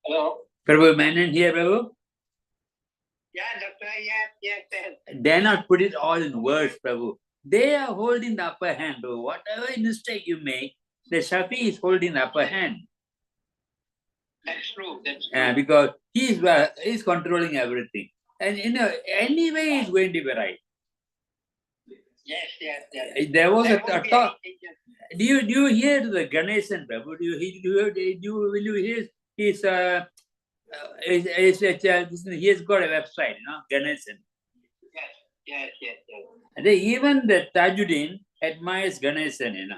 Hello. Prabhu Menon here, Prabhu. Yeah, doctor. Yes. Dare not put it all in words, Prabhu. They are holding the upper hand, Prabhu. Whatever mistake you make, the Shafi is holding the upper hand. That's true. Because he's controlling everything. And anyway he's going to be right. Yes. There was a talk. Do you hear the Ganesan, Prabhu? Will you hear his he has got a website, Ganesan. Yes. Even the Tajuddin admires Ganesan,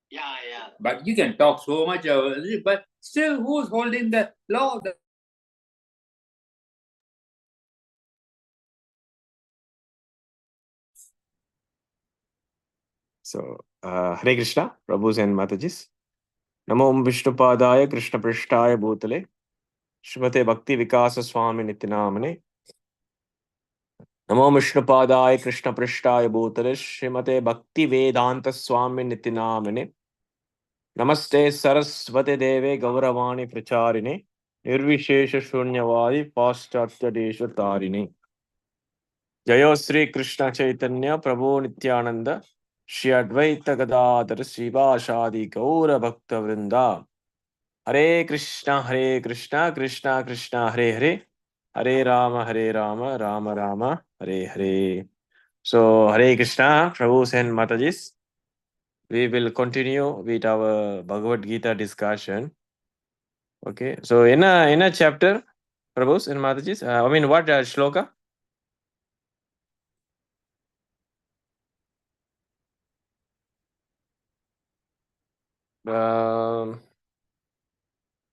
Yeah. But you can talk so much about it, but still, who's holding the law? So, Hare Krishna, Prabhus and Matajis. Namo Vishnupadaya Krishna Prishtaya Bhutale Shrimate Bhakti Vikasa Swami Nityanamane. Namo Vishnupadaya Krishna Prishtaya Bhutale Shrimate Bhakti Vedanta Swami Nityanamane. Namaste Saraswate Deve Gauravani Pracharine Nirvishesha Shunyavadi Paschatya Desha Tarine. Jayo Sri Krishna Chaitanya Prabhu Nityananda Shri Advaita Gadadhar Srivasadi Gaura Bhakta Vrinda. Hare Krishna, Krishna Krishna, Hare Hare, Hare Rama, Rama Rama, Hare Hare. So, Hare Krishna, Prabhus and Matajis. We will continue with our Bhagavad Gita discussion. Okay, so in a chapter, Prabhus and Matajis, what shloka? Um,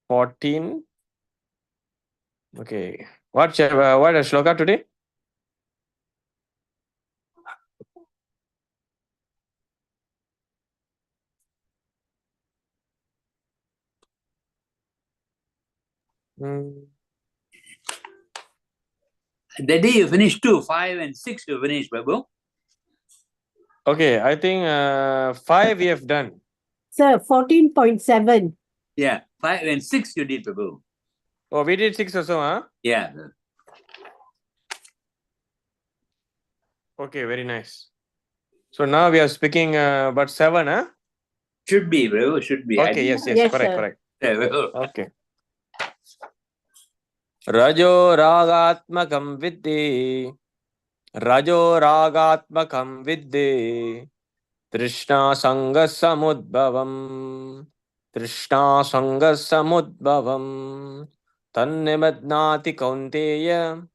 14. Okay. What shloka today? The day you finished 2, 5 and 6 you finished, Prabhu. Okay, I think 5 we have done. Sir, 14.7. Yeah, 5 and 6 you did, Prabhu. Oh, we did 6 also, huh? Yeah. Okay, very nice. So now we are speaking about 7, huh? Should be, Prabhu, should be. Okay, yes, Yes, correct. Yeah, Prabhu. Okay. Rajo ragatmakam viddhi Rajo ragatmakam vidde Trishna sanga samudbhavam. Trishna sanga samudbhavam. Tannibadnati kaunteya.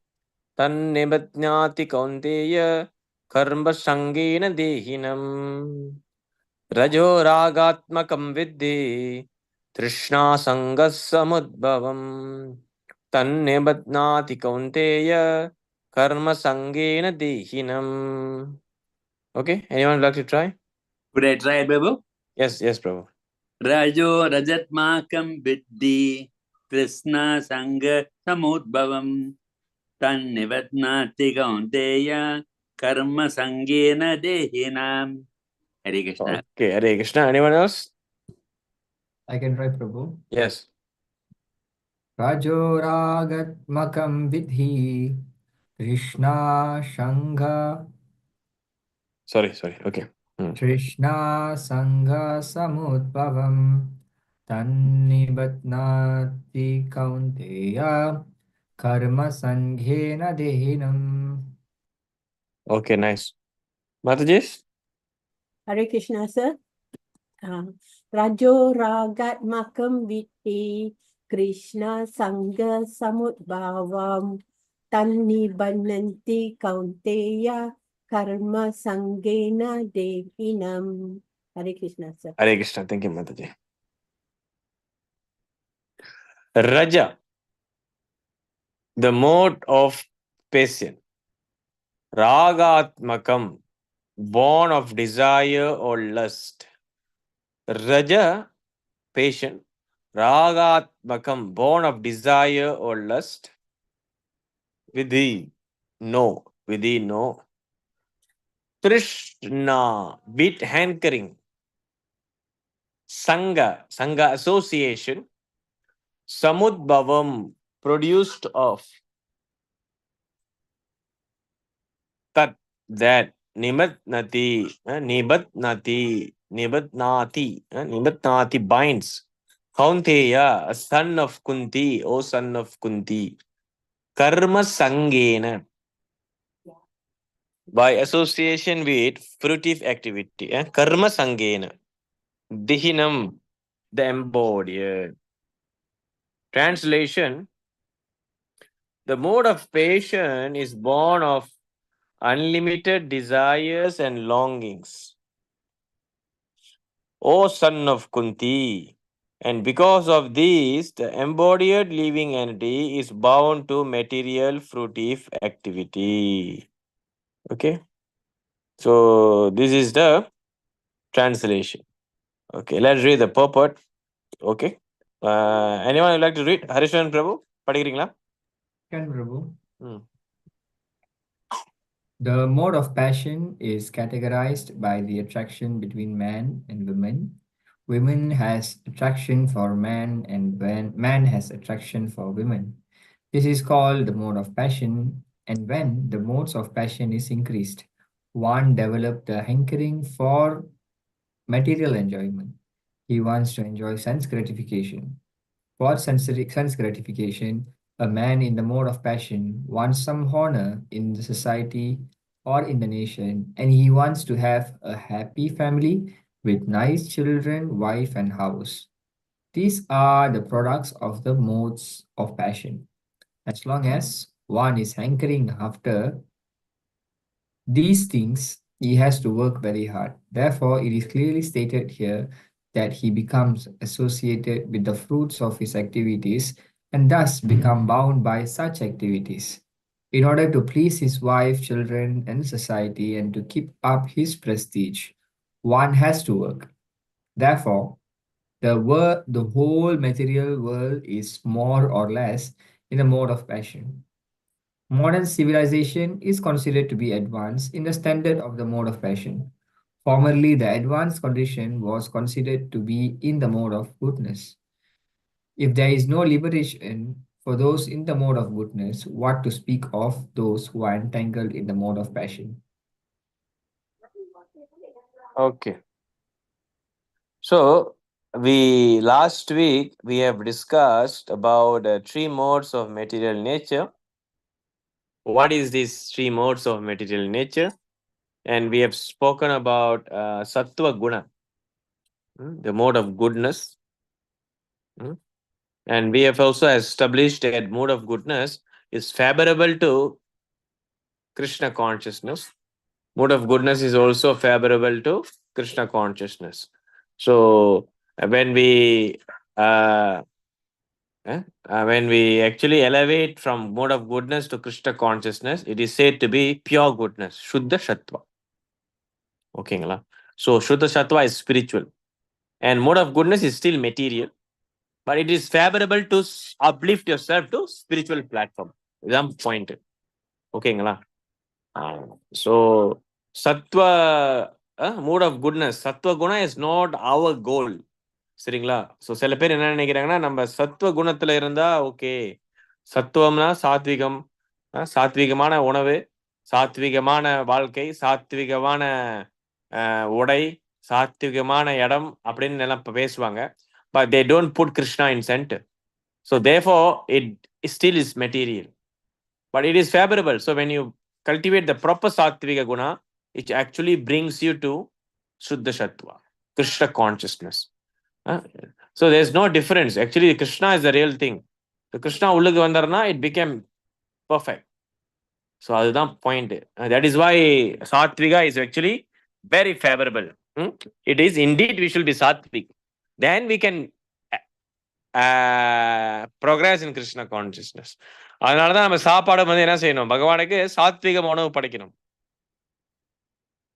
Tannibadnati kaunteya. Karma sangena dehinam. Rajo ragatmakam vidde Trishna sanga samudbhavam. Tannibadnati kaunteya. Karma sangena dehinam. Okay, anyone would like to try? Could I try, Prabhu? Yes, Prabhu. Rajo Rajatmakam Viddhi Krishna Sangha Samudbhavam Tannivatnati Kaunteya Karma Sangena Dehinam. Hare Krishna. Okay, Hare Krishna. Anyone else? I can try, Prabhu. Yes. Rajoragatmakam vidhi Krishna Shangha Sorry. Okay. Krishna Sangha Samudbhavam Tannibatnati Kaunteya Karma Sanghena Dehinam. Okay, nice. Mataji? Hare Krishna, sir. Rajo Ragatmakam Vitti Krishna Sangha Samudbhavam Tannibananti Kaunteya Karma Sangena Dehinam. Hare Krishna, sir. Hare Krishna. Thank you, Mataji. Raja, the mode of passion. Ragatmakam, born of desire or lust. Raja, passion. Ragatmakam, born of desire or lust. Vidhi, no. Vidhi, no. Trishna, bit hankering. Sangha, association. Samudbhavam, produced of. Tat, that. Nibatnati, nibatnati binds. Kaunteya, a son of Kunti, O son of Kunti. Karma sangena, by association with fruitive activity. Karma sangena. Dihinam, the embodied. Translation: the mode of passion is born of unlimited desires and longings. O son of Kunti, and because of this, the embodied living entity is bound to material fruitive activity. Okay, so this is the translation. Okay, let's read the purport. Okay, anyone would like to read? Harishan Prabhu, படிக்கிறீங்களா? Can Prabhu? Hmm. The mode of passion is categorized by the attraction between man and women. Women has attraction for man and man has attraction for women. This is called the mode of passion, and when the modes of passion is increased, one developed a hankering for material enjoyment. He wants to enjoy sense gratification. For sense gratification, a man in the mode of passion wants some honor in the society or in the nation, and he wants to have a happy family with nice children, wife, and house. These are the products of the modes of passion. As long as one is hankering after these things, he has to work very hard. Therefore, it is clearly stated here that he becomes associated with the fruits of his activities and thus become bound by such activities. In order to please his wife, children, and society and to keep up his prestige, one has to work. Therefore, the whole material world is more or less in a mode of passion. Modern civilization is considered to be advanced in the standard of the mode of passion. Formerly, the advanced condition was considered to be in the mode of goodness. If there is no liberation for those in the mode of goodness, what to speak of those who are entangled in the mode of passion? Okay. So, last week we have discussed about three modes of material nature. what is these three modes of material nature, and we have spoken about sattva guna, the mode of goodness. And we have also established that mode of goodness is favorable to Krishna consciousness. Mode of goodness is also favorable to Krishna consciousness. So when we when we actually elevate from mode of goodness to Krishna consciousness, it is said to be pure goodness, Shuddha Sattva. Okay, so Shuddha Sattva is spiritual, and mode of goodness is still material, but it is favorable to uplift yourself to spiritual platform. That's the point. Okay, so Sattva, mode of goodness, Sattva Guna is not our goal. சரிங்களா? So சில பேர் என்ன நினைக்கிறாங்கன்னா, நம்ம சத்துவ குணத்துல இருந்தா okay, சத்துவம்னா சாத்விகம், சாத்விகமான உணவு, சாத்விகமான வாழ்க்கை, சாத்விகமான உடை, சாத்விகமான இடம் அப்படின்னு எல்லாம் பேசுவாங்க. But they don't put Krishna in center. So therefore, it still is material. But it is favorable. So when you cultivate the proper Sattvika Guna, it actually brings you to Shuddha Sattva, Krishna consciousness. So there's no difference. Actually, Krishna is the real thing. So Krishna உள்ளுக்கு வந்தார்னா it became perfect. So அதுதான் point. That is why Sattvika is actually very favorable. It is indeed we should be Sattvic. Then we can progress in Krishna consciousness. அதனால தான் நம்ம சாப்பாடு வந்து என்ன செய்யணும், பகவானுக்கு சாத்விகம் உணவு படைக்கணும்.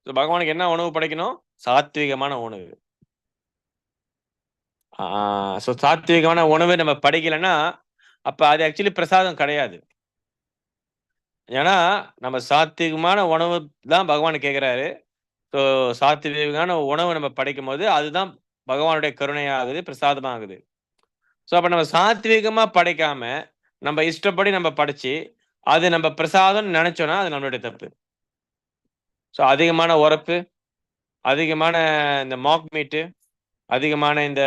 ஸோ பகவானுக்கு என்ன உணவு படைக்கணும், சாத்விகமான உணவு. ஸோ சாத்விகமான உணவு நம்ம படைக்கலைன்னா அப்ப அது ஆக்சுவலி பிரசாதம் கிடையாது. ஏன்னா நம்ம சாத்விகமான உணவு தான் பகவான் கேட்கிறாரு. ஸோ சாத்விகமான உணவு நம்ம படைக்கும் போது அதுதான் பகவானுடைய கருணையாகுது, பிரசாதமாகுது. ஸோ அப்ப நம்ம சாத்விகமா படைக்காம நம்ம இஷ்டப்படி நம்ம படைச்சு அது நம்ம பிரசாதம் நினைச்சோம்னா அது நம்மளுடைய தப்பு. ஸோ அதிகமான உரப்பு, அதிகமான இந்த மாக் மீட்டு, அதிகமான இந்த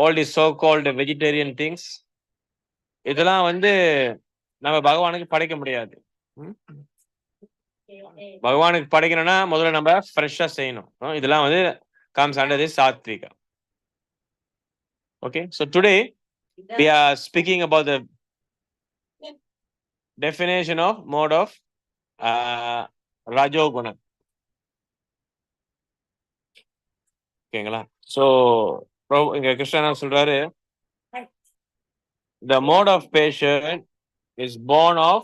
all the so called vegetarian things, இதெல்லாம் வந்து நம்ம பகவானுக்கு படைக்க முடியாது. பகவானுக்கு படைக்கணும்னா முதல்ல நம்ம ஃப்ரெஷ்ஷா செய்யணும். இதெல்லாம் வந்து comes under this Satvika. Okay, so today we are speaking about the definition of mode of Rajoguna. ஓகேங்களா? ஸோ இங்க கிருஷ்ணா சொல்றாரு, the mode of passion is born of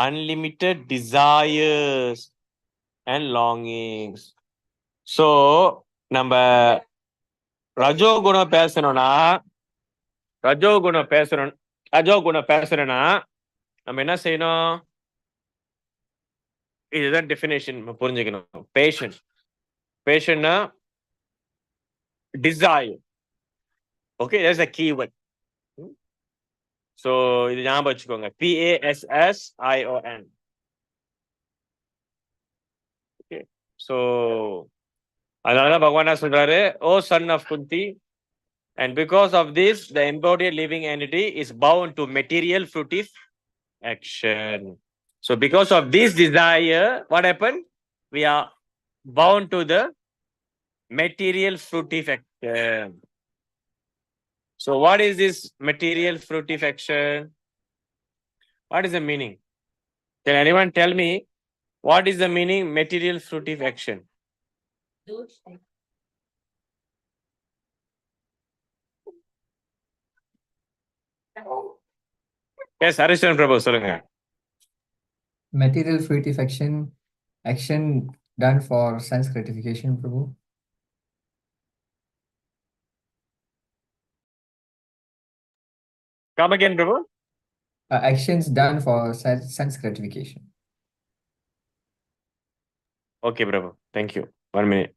unlimited desires and longings. So நம்ம ரஜோகுணம் பேசணும்னா நம்ம என்ன செய்யணும், இதுதான் டெஃபினேஷன் புரிஞ்சுக்கணும். பேஷன்னா desire. Okay, that's a keyword. So இது ஞாபகம் வச்சுக்கோங்க, PASSION. Okay, so அதனாலதான் பகவான் என்ன சொல்றாரு, ஓ son of Kunti, and because of this the embodied living entity is bound to material fruitive action. So because of this desire, what happened, we are bound to the material fruitive action. So what is this material fruitive action? What is the meaning? Can anyone tell me what is the meaning material fruitive action? Yes, Harishan Prabhu, சொல்லுங்க. Material fruitive action done for sense gratification, Prabhu. Come again, Prabhu. Actions done for sense gratification. Okay, Prabhu. Thank you. 1 minute.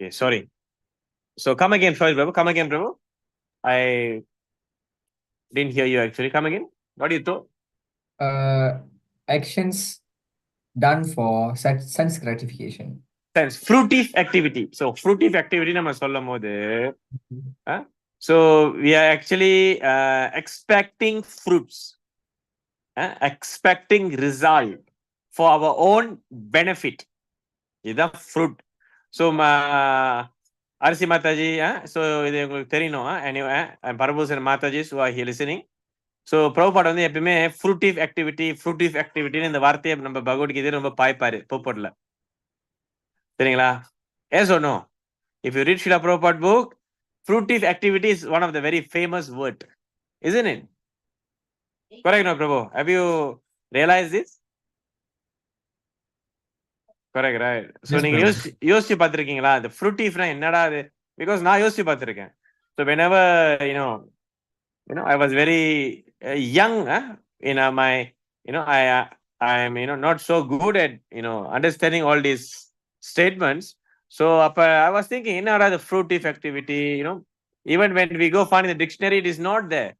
Okay, sorry. So come again, sorry, Prabhu. Come again, Prabhu. I didn't hear you actually. Come again. What do you thought? Actions done for sense gratification. Sense. Fruitive activity. So fruitive activity நம்ம சொல்லும் போது so we are actually expecting fruits, expecting result for our own benefit. இதுதான் fruit. So அரிசி Mataji so இது உங்களுக்கு தெரியணும் anyway பரபூசன் matajis who are here listening. So Prabhupada வந்து எப்பயுமே ஃப்ரூட்டிவ் ஆக்டிவிட்டின்னு இந்த வார்த்தையை நம்ம பகவத்கீதை ரொம்ப பாய்ப்பாரு போப்போட்ல. சரிங்களா? Yes or no? If you read Srila Prabhupada book, fruitive activity is one of the very famous word, isn't it? Correct, no, Prabhu? Have you realized this? Correct, right? So Yes, நீங்க Prabhu. யோசிச்சு பார்த்திருக்கீங்களா இந்த ஃப்ரூட்டிவ்னா என்னடா அது? Because நான் யோசிச்சு பார்த்திருக்கேன். So whenever I was very young my I am not so good at understanding all these statements. So I was thinking என்னடா the fruitive activity, even when we go find in the dictionary it is not there.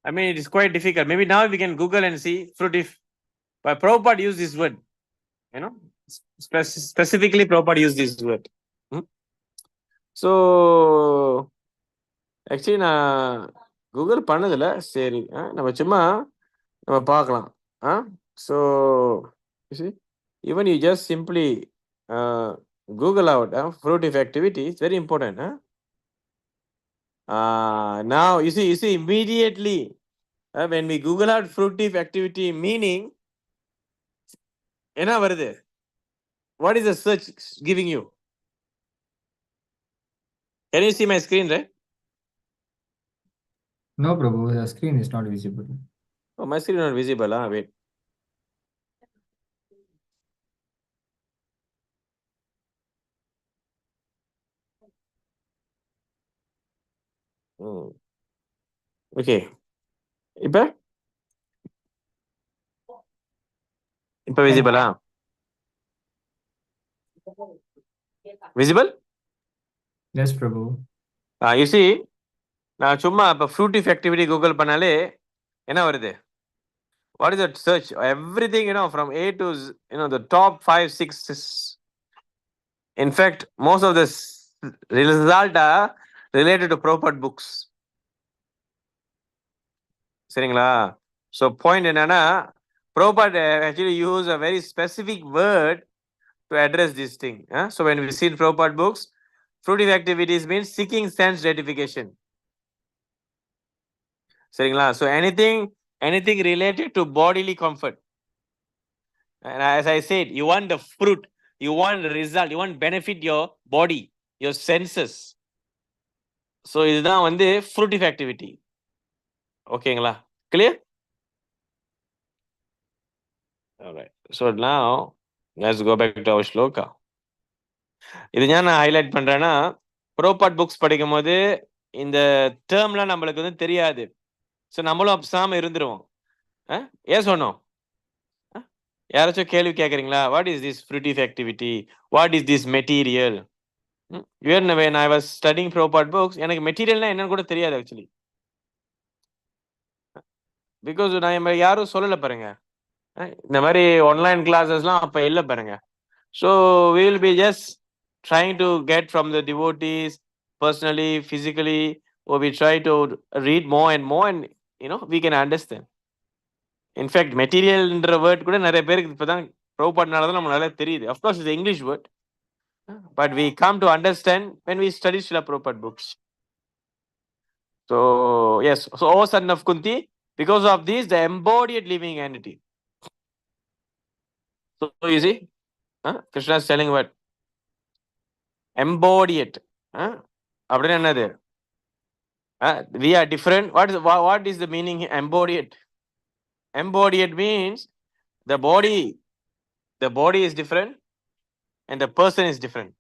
I mean it is quite difficult. Maybe now we can Google and see fruitive, but Prabhupada used this word, specifically Prabhupada used this word. So actually நான் Google பண்ணதில்ல. சரி நம்ம சும்மா நம்ம பார்க்கலாம். So you see, even you just simply Google out fruitive activity. It's very important. Now you see immediately when we Google out fruitive activity meaning, என்ன வருது? What is the search giving you? Can you see my screen, right? No, Prabhu, the screen is not visible. Oh, my screen is not visible. Wait. Okay. இப்ப visible visible? Yes, Prabhu. You see, நான் சும்மா இப்ப fruitive activity Google பண்ணாலே என்ன வருது? What is that search? Everything, from A to the top 5, 6. In fact, most of this result are related to Prabhupada books. சரிங்களா? So point என்னன்னா Prabhupada actually use a very specific word to address this thing. So when we see in Prabhupada books, fruitive activities means seeking sense gratification. சரிங்களா? So anything related to bodily comfort. And as I said, you want the fruit, you want the result, you want benefit your body, your senses. So இதுதான் வந்து fruitive activity. ஓகேங்களா? Clear? All right. So now let's go back to our shloka. இது நான் highlight பண்றேன்னா ப்ரோபாட் books படிக்கும் போது இந்த டேர்ம்லாம் நம்மளுக்கு வந்து தெரியாது. ஸோ நம்மளும் அப்சாம இருந்துருவோம். ஏன் சொன்னோம்? யாராச்சும் கேள்வி கேட்குறீங்களா? What is this fruitive activity? What is this material? when I was studying Prabhupada books, எனக்கு மெட்டீரியல்னா என்னன்னு கூட தெரியாது ஆக்சுவலி. பிகாஸ் நான் யாரும் சொல்லலை பாருங்க. இந்த மாதிரி ஆன்லைன் கிளாஸஸ்லாம் அப்போ இல்லை பாருங்க. So we will be just trying to get from the devotees personally, physically, or we try to read more and more and we can understand. In fact மெட்டீரியல்ன்ற வேர்ட் கூட நிறைய பேருக்கு இப்போதான் ப்ரோபாட்னால தான் நம்ம நல்லா தெரியுது. Of course it's English word, but we come to understand when we study Srila Prabhupada books. So yes, so O son of Kunti, because of this the embodied living entity. So you see, Krishna is telling what embodied. அப்படின்னா என்னது? We are different. What is the meaning embodied? Embodied means the body is different and the person is different.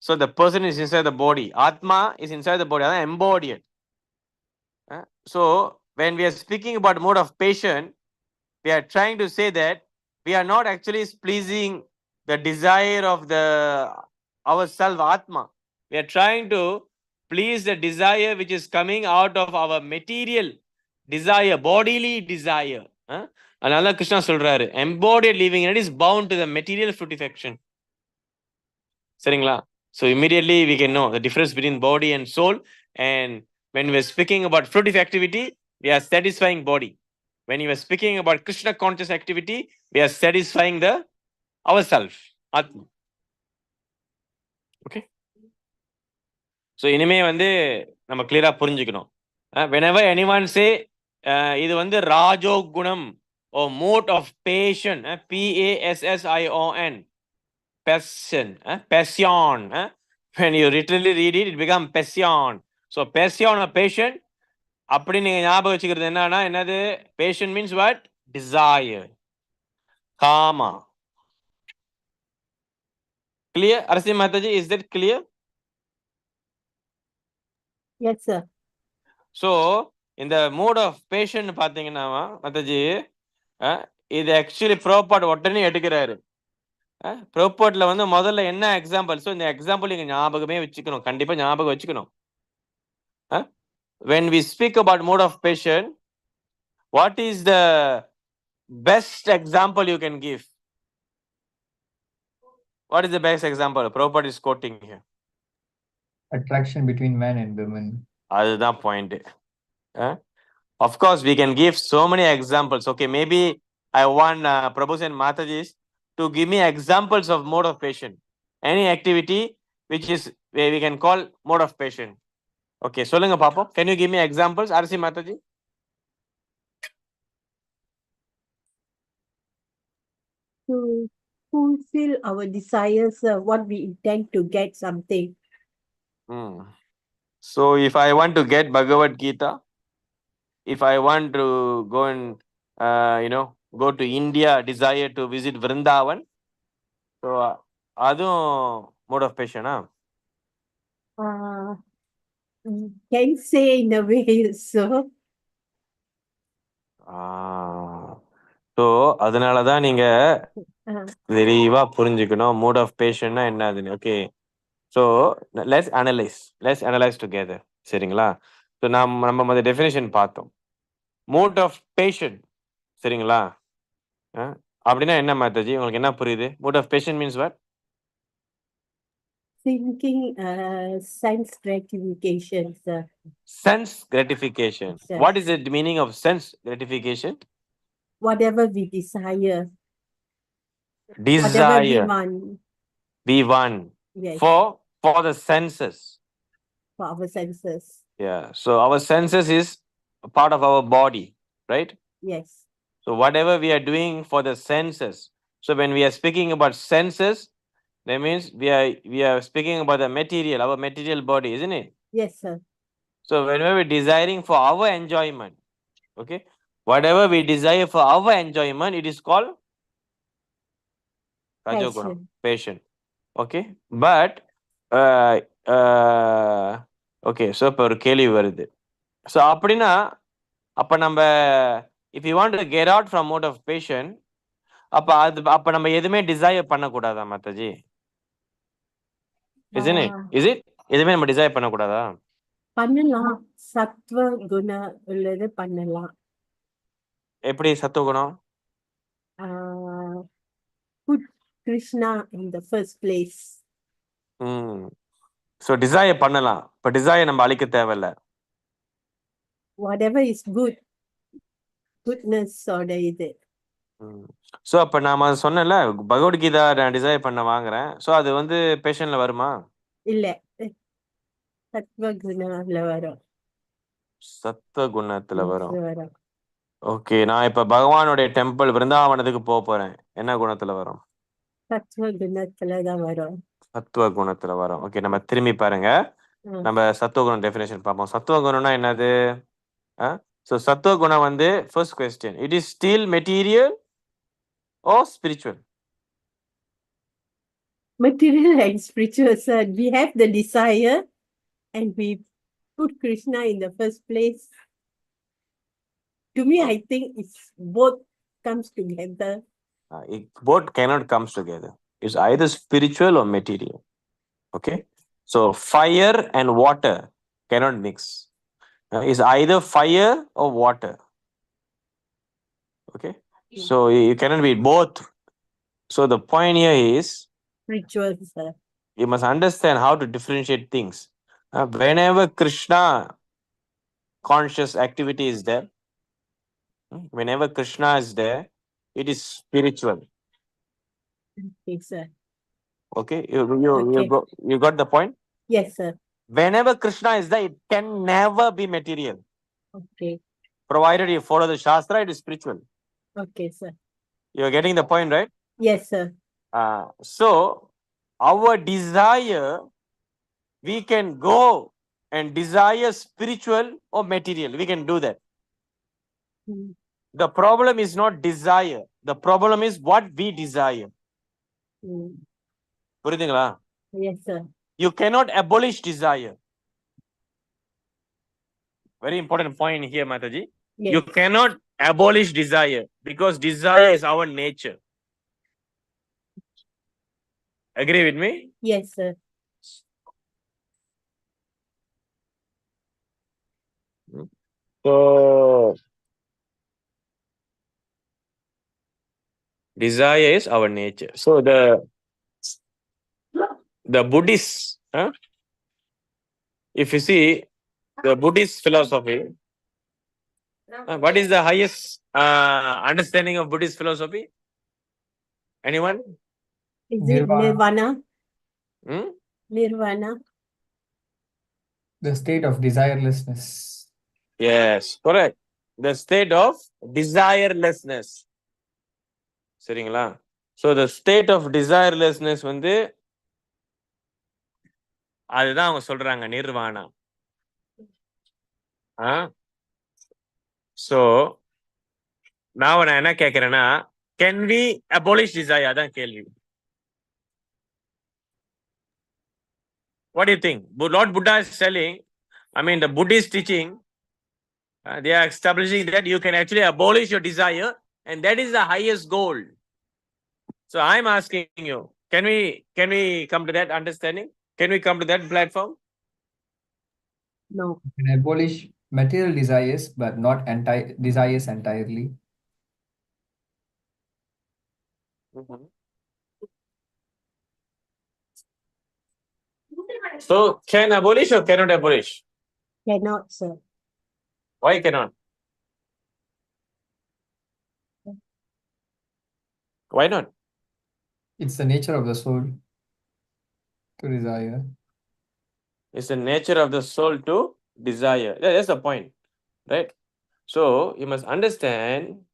So the person is inside the body. Atma is inside the body. That's embodied. So when we are speaking about mode of passion, we are trying to say that we are not actually pleasing the desire of the ourself, Atma. We are trying to please the desire which is coming out of our material desire, bodily desire. Another Krishna சொல்றாரு, embodied living unit is bound to the material fruification. சரிங்களா? So immediately we can know the difference between body and soul. And when we are speaking about fruitive activity, we are satisfying body. When you are speaking about Krishna conscious activity, we are satisfying the ourself, Atma. Okay. So இனிமே வந்து நம்ம கிளியரா புரிஞ்சுக்கணும். Whenever anyone say இது வந்து ராஜோகுணம் or mode of passion, passion, passion, passion. When you literally read it, it becomes passion. So passion or patient, அப்படி நீங்க ஞாபகம் வச்சுக்கிறது என்னது? Patient means what? Desire. Kama. Clear? Arasi Mataji, is that clear? Yes, sir. So, in the mode of patient பார்த்தீங்கன்னா Mataji, இது actually ப்ரோபாட் உடனே எடுக்கிறாரு. ப்ரோபாட்ல வந்து முதல்ல என்ன எக்ஸாம்பிள்? ஸோ இந்த எக்ஸாம்பிள் நீங்க ஞாபகமே வச்சுக்கணும், கண்டிப்பா ஞாபகம் வச்சுக்கணும். When we speak about mode of patient, what is the best example you can give? What is the best example? Prabhupada is quoting here. Attraction between men and women. That's the point. Of course, we can give so many examples. Okay, maybe I want Prabhu's and Mataji's to give me examples of mode of patient. Any activity which is where we can call mode of patient. Okay, solunga Papa. Can you give me examples, RC Mataji? To fulfill our desires, what we intend to get something. So if I want to get Bhagavad Gita, if I want to go and go to India, desire to visit Vrindavan, so adum mode of patient, Can say in a way, so. So அதனால தான் நீங்க தெளிவா புரிஞ்சுக்கணும் mode of patient னா என்னதுன்னு. Okay, so let's analyze together. சரிங்களா? So நம்ம definition பார்த்தோம். mode of patient, சரிங்களா? அப்படின்னா என்ன மாதாஜி, உங்களுக்கு என்ன புரியுது? mode of patient means what? Thinking sense gratification, sir. Sense gratification. Yes. What is the meaning of sense gratification? Whatever we desire. Whatever we Desire. want. We want. Yes. For the senses. For our senses. Yeah. So our senses is a part of our body, right? Yes. So whatever we are doing for the senses. So when we are speaking about senses, that means we are speaking about the material, our material body, isn't it? Yes, sir. So whenever we're desiring for our enjoyment, okay, whatever we desire for our enjoyment, it is called Rajoguna, patient. Okay, but okay, so இப்போ ஒரு கேள்வி வருது. So அப்படின்னா அப்போ நம்ம if you want to get out from mode of patient, அப்போ நம்ம எதுவுமே டிசைர் பண்ணக்கூடாதா Mataji? Isn't it? Is it? எதுவுமே நம்ம டிசைர் பண்ணக்கூடாதா? பண்ணலாம். சத்வ குண உள்ளது பண்ணலாம். எப்படி சத்துவ குணம்? Put Krishna in the first place. So desire பண்ணலாம். இப்போ desire நம்ம அழிக்க தேவையில்ல. Whatever is good, goodness ஓட இது. ஸோ அப்போ நாம சொன்னேன்ல, பகவத்கீதா நான் டிசைர் பண்ண வாங்குறேன். ஸோ அது வந்து பேஷன்ல வருமா? இல்ல, சத்வ குணத்துல வரும். சத்வ குணத்துல வரும். ஓகே, நான் இப்ப பகவானுடைய டெம்பிள் விருந்தாவனத்துக்கு போறேன், என்ன குணத்துல வரும்? சத்வ குணத்துல தான் வரும். சத்துவ குணத்துல வரும். ஓகே, நம்ம திரும்பி பாருங்க, நம்ம சத்துவ குணம் டெஃபினேஷன் பார்ப்போம். சத்துவ குணம்னா என்னது? So சத்துவ குணம் வந்து first question, it is still material or spiritual? Material and spiritual, sir. We have the desire and we put Krishna in the first place. To me, I think it's both comes together. Both cannot comes together. It's either spiritual or material. Okay. So fire and water cannot mix. It's either fire or water. Okay. So you cannot be both. So the point here is Spiritual, sir. you must understand how to differentiate things. Whenever Krishna conscious activity is there, whenever Krishna is there, it is spiritual. Okay, sir. Okay, Okay. you got the point. Yes, sir. Whenever Krishna is there, it can never be material. Okay. Provided you follow the Shastra, it is spiritual. Okay, sir. You are getting the point, right? Yes, sir. So our desire, we can go and desire spiritual or material. We can do that. Mm. The problem is not desire. The problem is what we desire. Mm. புரியுதுங்களா? Yes, sir. You cannot abolish desire. Very important point here, Mataji. Yes. You cannot abolish desire because desire is our nature. Agree with me? Yes, sir. So desire is our nature. So the Buddhists, if you see the Buddhist philosophy, what is the highest understanding of Buddhist philosophy? Anyone? Is it Nirvana? Hmm? Nirvana? The state of desirelessness. Yes, correct. The state of desirelessness. சரிங்களா? So the state of desirelessness வந்து அதுதான் அவங்க சொல்றாங்க nirvana. So நான் என்ன கேட்கிறேன்னா, can we abolish desire? அதான் கேள்வி. What do you think? Lord Buddha is telling, I mean the Buddhist teaching, they are establishing that you can actually abolish your desire and that is the highest goal. So I'm asking you, can we come to that understanding? Can we come to that platform? No. You can abolish material desires, but not desires entirely. So can abolish or cannot abolish? Cannot, sir. Why cannot? Why not? It's the nature of the soul to desire. It's the nature of the soul to desire. That's the point, right? So you must understand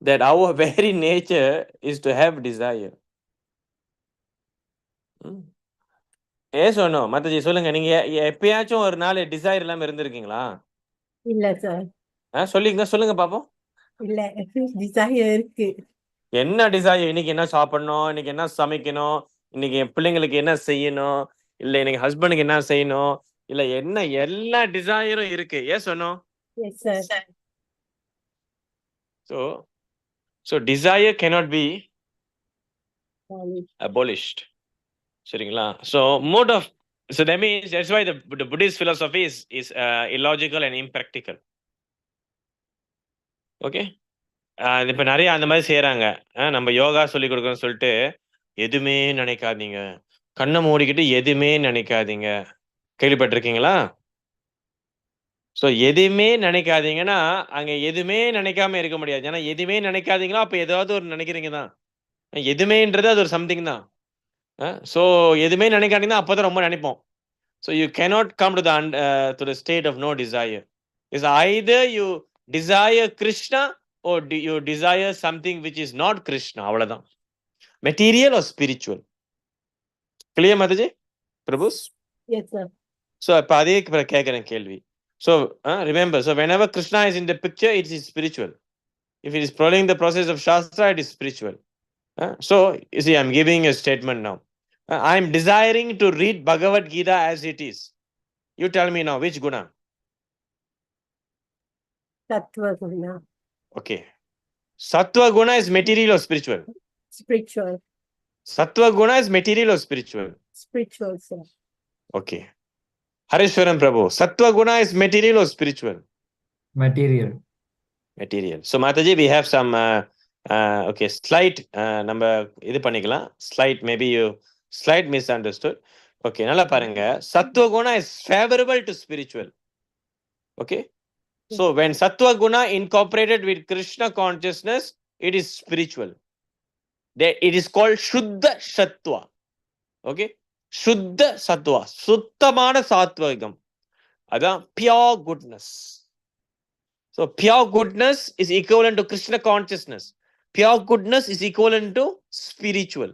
that our very nature is to have desire. Yes or no? மத்தஜி சொல்லுங்க, நீங்க எப்பயாச்சும் ஒரு நாள் desire இல்லாம இருந்திருக்கீங்களா? இல்ல, sir. சொல்லுங்க பாப்போம். இல்ல, desire இருக்கு. என்ன டிசைர்? இன்னைக்கு என்ன சாப்பிடணும், இன்னைக்கு என்ன சமைக்கணும், இன்னைக்கு என் பிள்ளைங்களுக்கு என்ன செய்யணும், இல்ல இன்னைக்கு ஹஸ்பண்டுக்கு என்ன செய்யணும், இல்ல என்ன எல்லா டிசைரும் இருக்கு. Yes or no? Yes, sir. So desire cannot be Sorry. abolished. சரிங்களா? So mode of, so that means that's why the Buddhist philosophy is illogical and impractical. Okay? இப்ப நிறைய அந்த மாதிரி செய்யறாங்க. நம்ம யோகா சொல்லி கொடுக்கறோம்னு சொல்லிட்டு எதுவுமே நினைக்காதீங்க, கண்ணை மூடிக்கிட்டு எதுவுமே நினைக்காதீங்க. கேள்விப்பட்டிருக்கீங்களா? ஸோ எதுவுமே நினைக்காதீங்கன்னா அங்க எதுவுமே நினைக்காம இருக்க முடியாது. ஏன்னா எதுவுமே நினைக்காதீங்களா அப்ப ஏதாவது ஒரு நினைக்கிறீங்க தான். எதுவுமேன்றது அது ஒரு சம்திங் தான். ஸோ எதுவுமே நினைக்காதீங்கன்னா அப்பதான் ரொம்ப நினைப்போம். So you cannot come to the state of no desire. It's either you desire Krishna or you desire something which is not Krishna. அவ்வளவுதான். Material or spiritual. Clear, Mataji? Prabhus? Yes, sir. So இப்ப அதே கேட்கிறேன் கேள்வி. So remember, so whenever Krishna is in the picture, it is spiritual. If it is following the process of Shastra, it is spiritual. So you see, I'm giving a statement now. I'm desiring to read Bhagavad Gita as it is. You tell me now, which guna? Sattva guna. Okay. Sattva guna is material or spiritual? Spiritual. Sattva guna is material or spiritual? Spiritual, sir. Okay. Harishwaran Prabhu, Sattva Guna is material or spiritual? Material. Material. So Mataji, we have some okay, slight number இது பண்ணிக்கலாம். Slight, maybe you slight misunderstood. Okay, நல்லா பாருங்க. Sattva Guna is favorable to spiritual. Okay. So when Sattva Guna incorporated with Krishna consciousness, it is spiritual. It is called Shuddha Sattva. Okay. Shuddha Sattva. சுத்தமான சாத்வகம். அதான் pure goodness. So pure goodness is equivalent to Krishna consciousness. Pure goodness is equivalent to spiritual.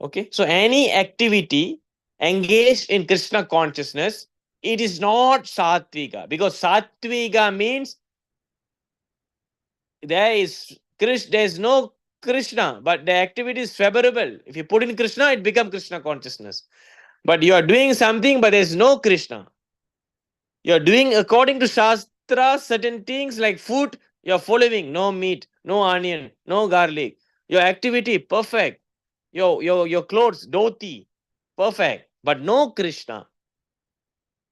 Okay. So any activity engaged in Krishna consciousness, it is not Satvika, because Satvika means there is no Krishna, but the activity is favorable. If you put in Krishna, it becomes Krishna consciousness. But you are doing something, but there is no Krishna. You are doing according to Shastra certain things like food, you are following no meat, no onion, no garlic. Your activity perfect. Your clothes dhoti perfect, but no Krishna.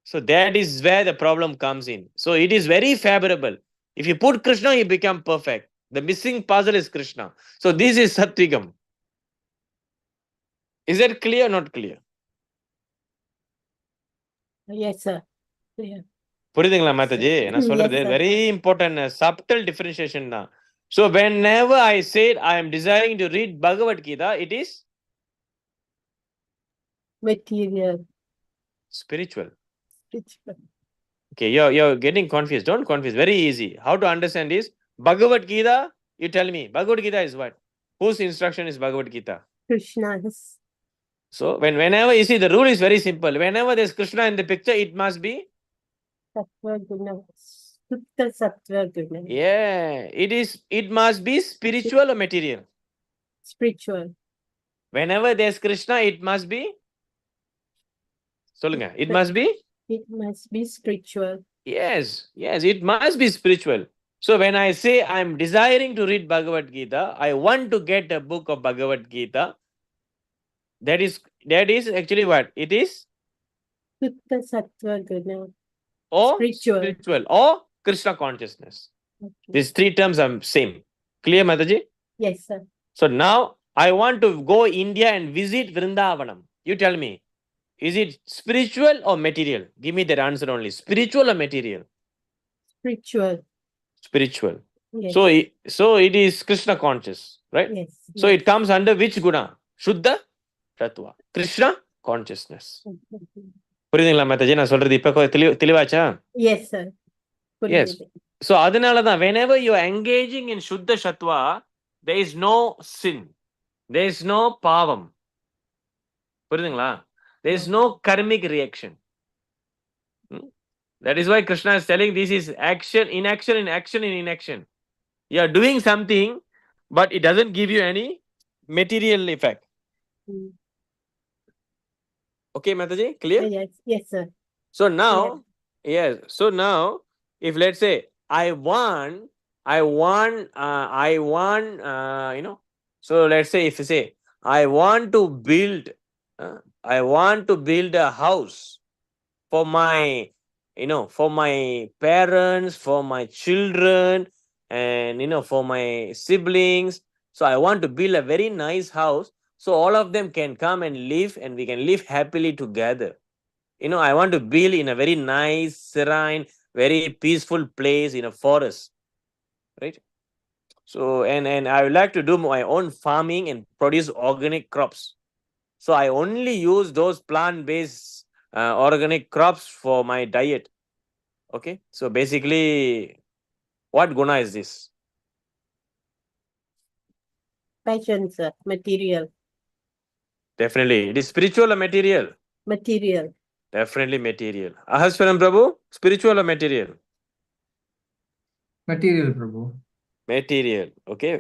So that is where the problem comes in. So it is very favorable. If you put Krishna, you become perfect. The missing puzzle is Krishna. So this is Sattvigam. Is that clear or not clear? Yes, sir. Yeah. புரியுதுங்களா மாதாஜி நான் சொல்றது Yes, sir. Very important subtle differentiation தான். So whenever I said I am desiring to read Bhagavad Gita, it is Material. spiritual. Spiritual. Okay, you're getting confused. Don't confuse. Very easy. How to understand is Bhagavad Gita. You tell me. Bhagavad Gita is what? Whose instruction is Bhagavad Gita? Krishna's. So whenever you see, the rule is very simple. Whenever there's Krishna in the picture, it must be Sattva Guna. Sutta Sattva Guna. it must be spiritual or material. Spiritual. Whenever there's Krishna, it must be சொல்லுங்க. It must be It must be spiritual. yes, it must be spiritual. So when I say I'm desiring to read Bhagavad Gita, I want to get a book of Bhagavad Gita. That is actually what? It is Sutta Sattva Guna. or Spiritual. or Krishna consciousness. Okay. These three terms are same. Clear, Mataji? Yes, sir. So now I want to go India and visit Vrindavanam. You tell me, is it spiritual or material? Give me that answer only. Spiritual or material? Spiritual. Spiritual. Yes. So it is Krishna conscious, right? Yes. So it comes under which guna? Shuddha Tattva. Krishna consciousness. புரியுதுங்களா மாதாஜி நான் சொல்றது இப்ப தெளிவாச்சா? Yes, sir. Yes. So அதனால தான் whenever you are engaging in Shuddha Sattva, there is no sin. There is no pavam. புரியுதுங்களா? There is no karmic reaction. That is why Krishna is telling this is action, inaction, in action, in inaction. You are doing something, but it doesn't give you any material effect. Okay, Mataji, clear? Yes, sir. So now, So now, if let's say I want, so let's say if you say I want to build a house for my, for my parents, for my children, and for my siblings. So I want to build a very nice house so all of them can come and live and we can live happily together. I want to build in a very nice, serene, very peaceful place in a forest, right? So and I would like to do my own farming and produce organic crops. So I only use those plant-based organic crops for my diet. Okay, so basically, what guna is this? Passion, sir. Material. Definitely, it is spiritual or material? Material. Definitely material. Ahaswaram Prabhu, spiritual or material? Material, Prabhu. Material. Okay.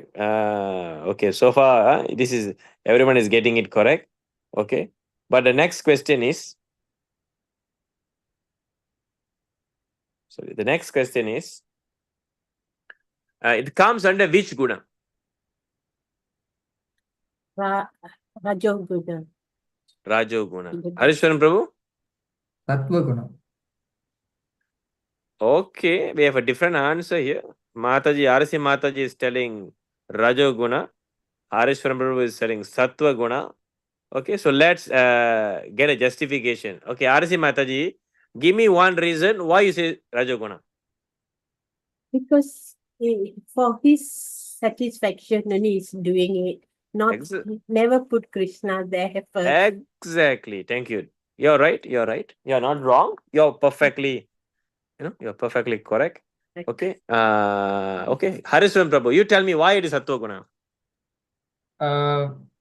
Okay. So far, this is everyone is getting it correct. Okay. But the next question is. Sorry. The next question is. It comes under which guna? Rajoguna. Rajoguna. Harishwaran Prabhu? Sattva guna. Okay, we have a different answer here. Mataji, RC Mataji is telling Rajoguna. Harishwaran Prabhu is telling Sattva Guna. Okay, so let's get a justification. Okay, RC Mataji, give me one reason why you say Rajoguna. Because for his satisfaction only he's doing it. Not Ex- never put Krishna there first. Exactly. Thank you. You're right. You're right. You're not wrong. You're perfectly, you're perfectly correct. Okay. Okay. Harishwaran Prabhu, you tell me why it is Sattva Guna.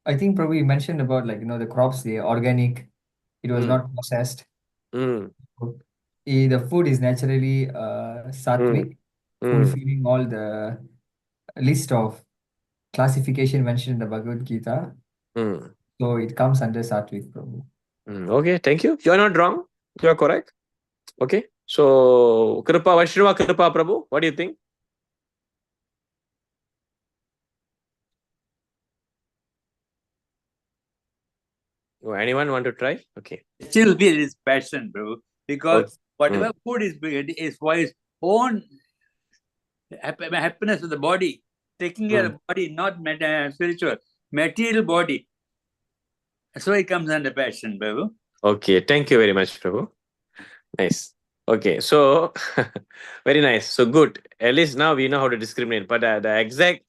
I think probably you mentioned about the crops, the organic, it was Mm. not processed. Mm. The food is naturally sattvic, Mm. fulfilling all the list of classification mentioned in the Bhagavad Gita. Mm. So it comes under sattvic, Prabhu. Okay. Thank you. You're not wrong. You're correct. Okay. So, Kripa, Vaishnava Kripa Prabhu, what do you think? Oh, anyone want to try? Okay. Still be his passion, bro. Because Okay. whatever food is for his own happiness of the body, taking care of the body, not spiritual, material body. So it comes under passion, Prabhu. Okay. Thank you very much, Prabhu. Nice. Okay. So, very nice. So good. At least now we know how to discriminate. But the exact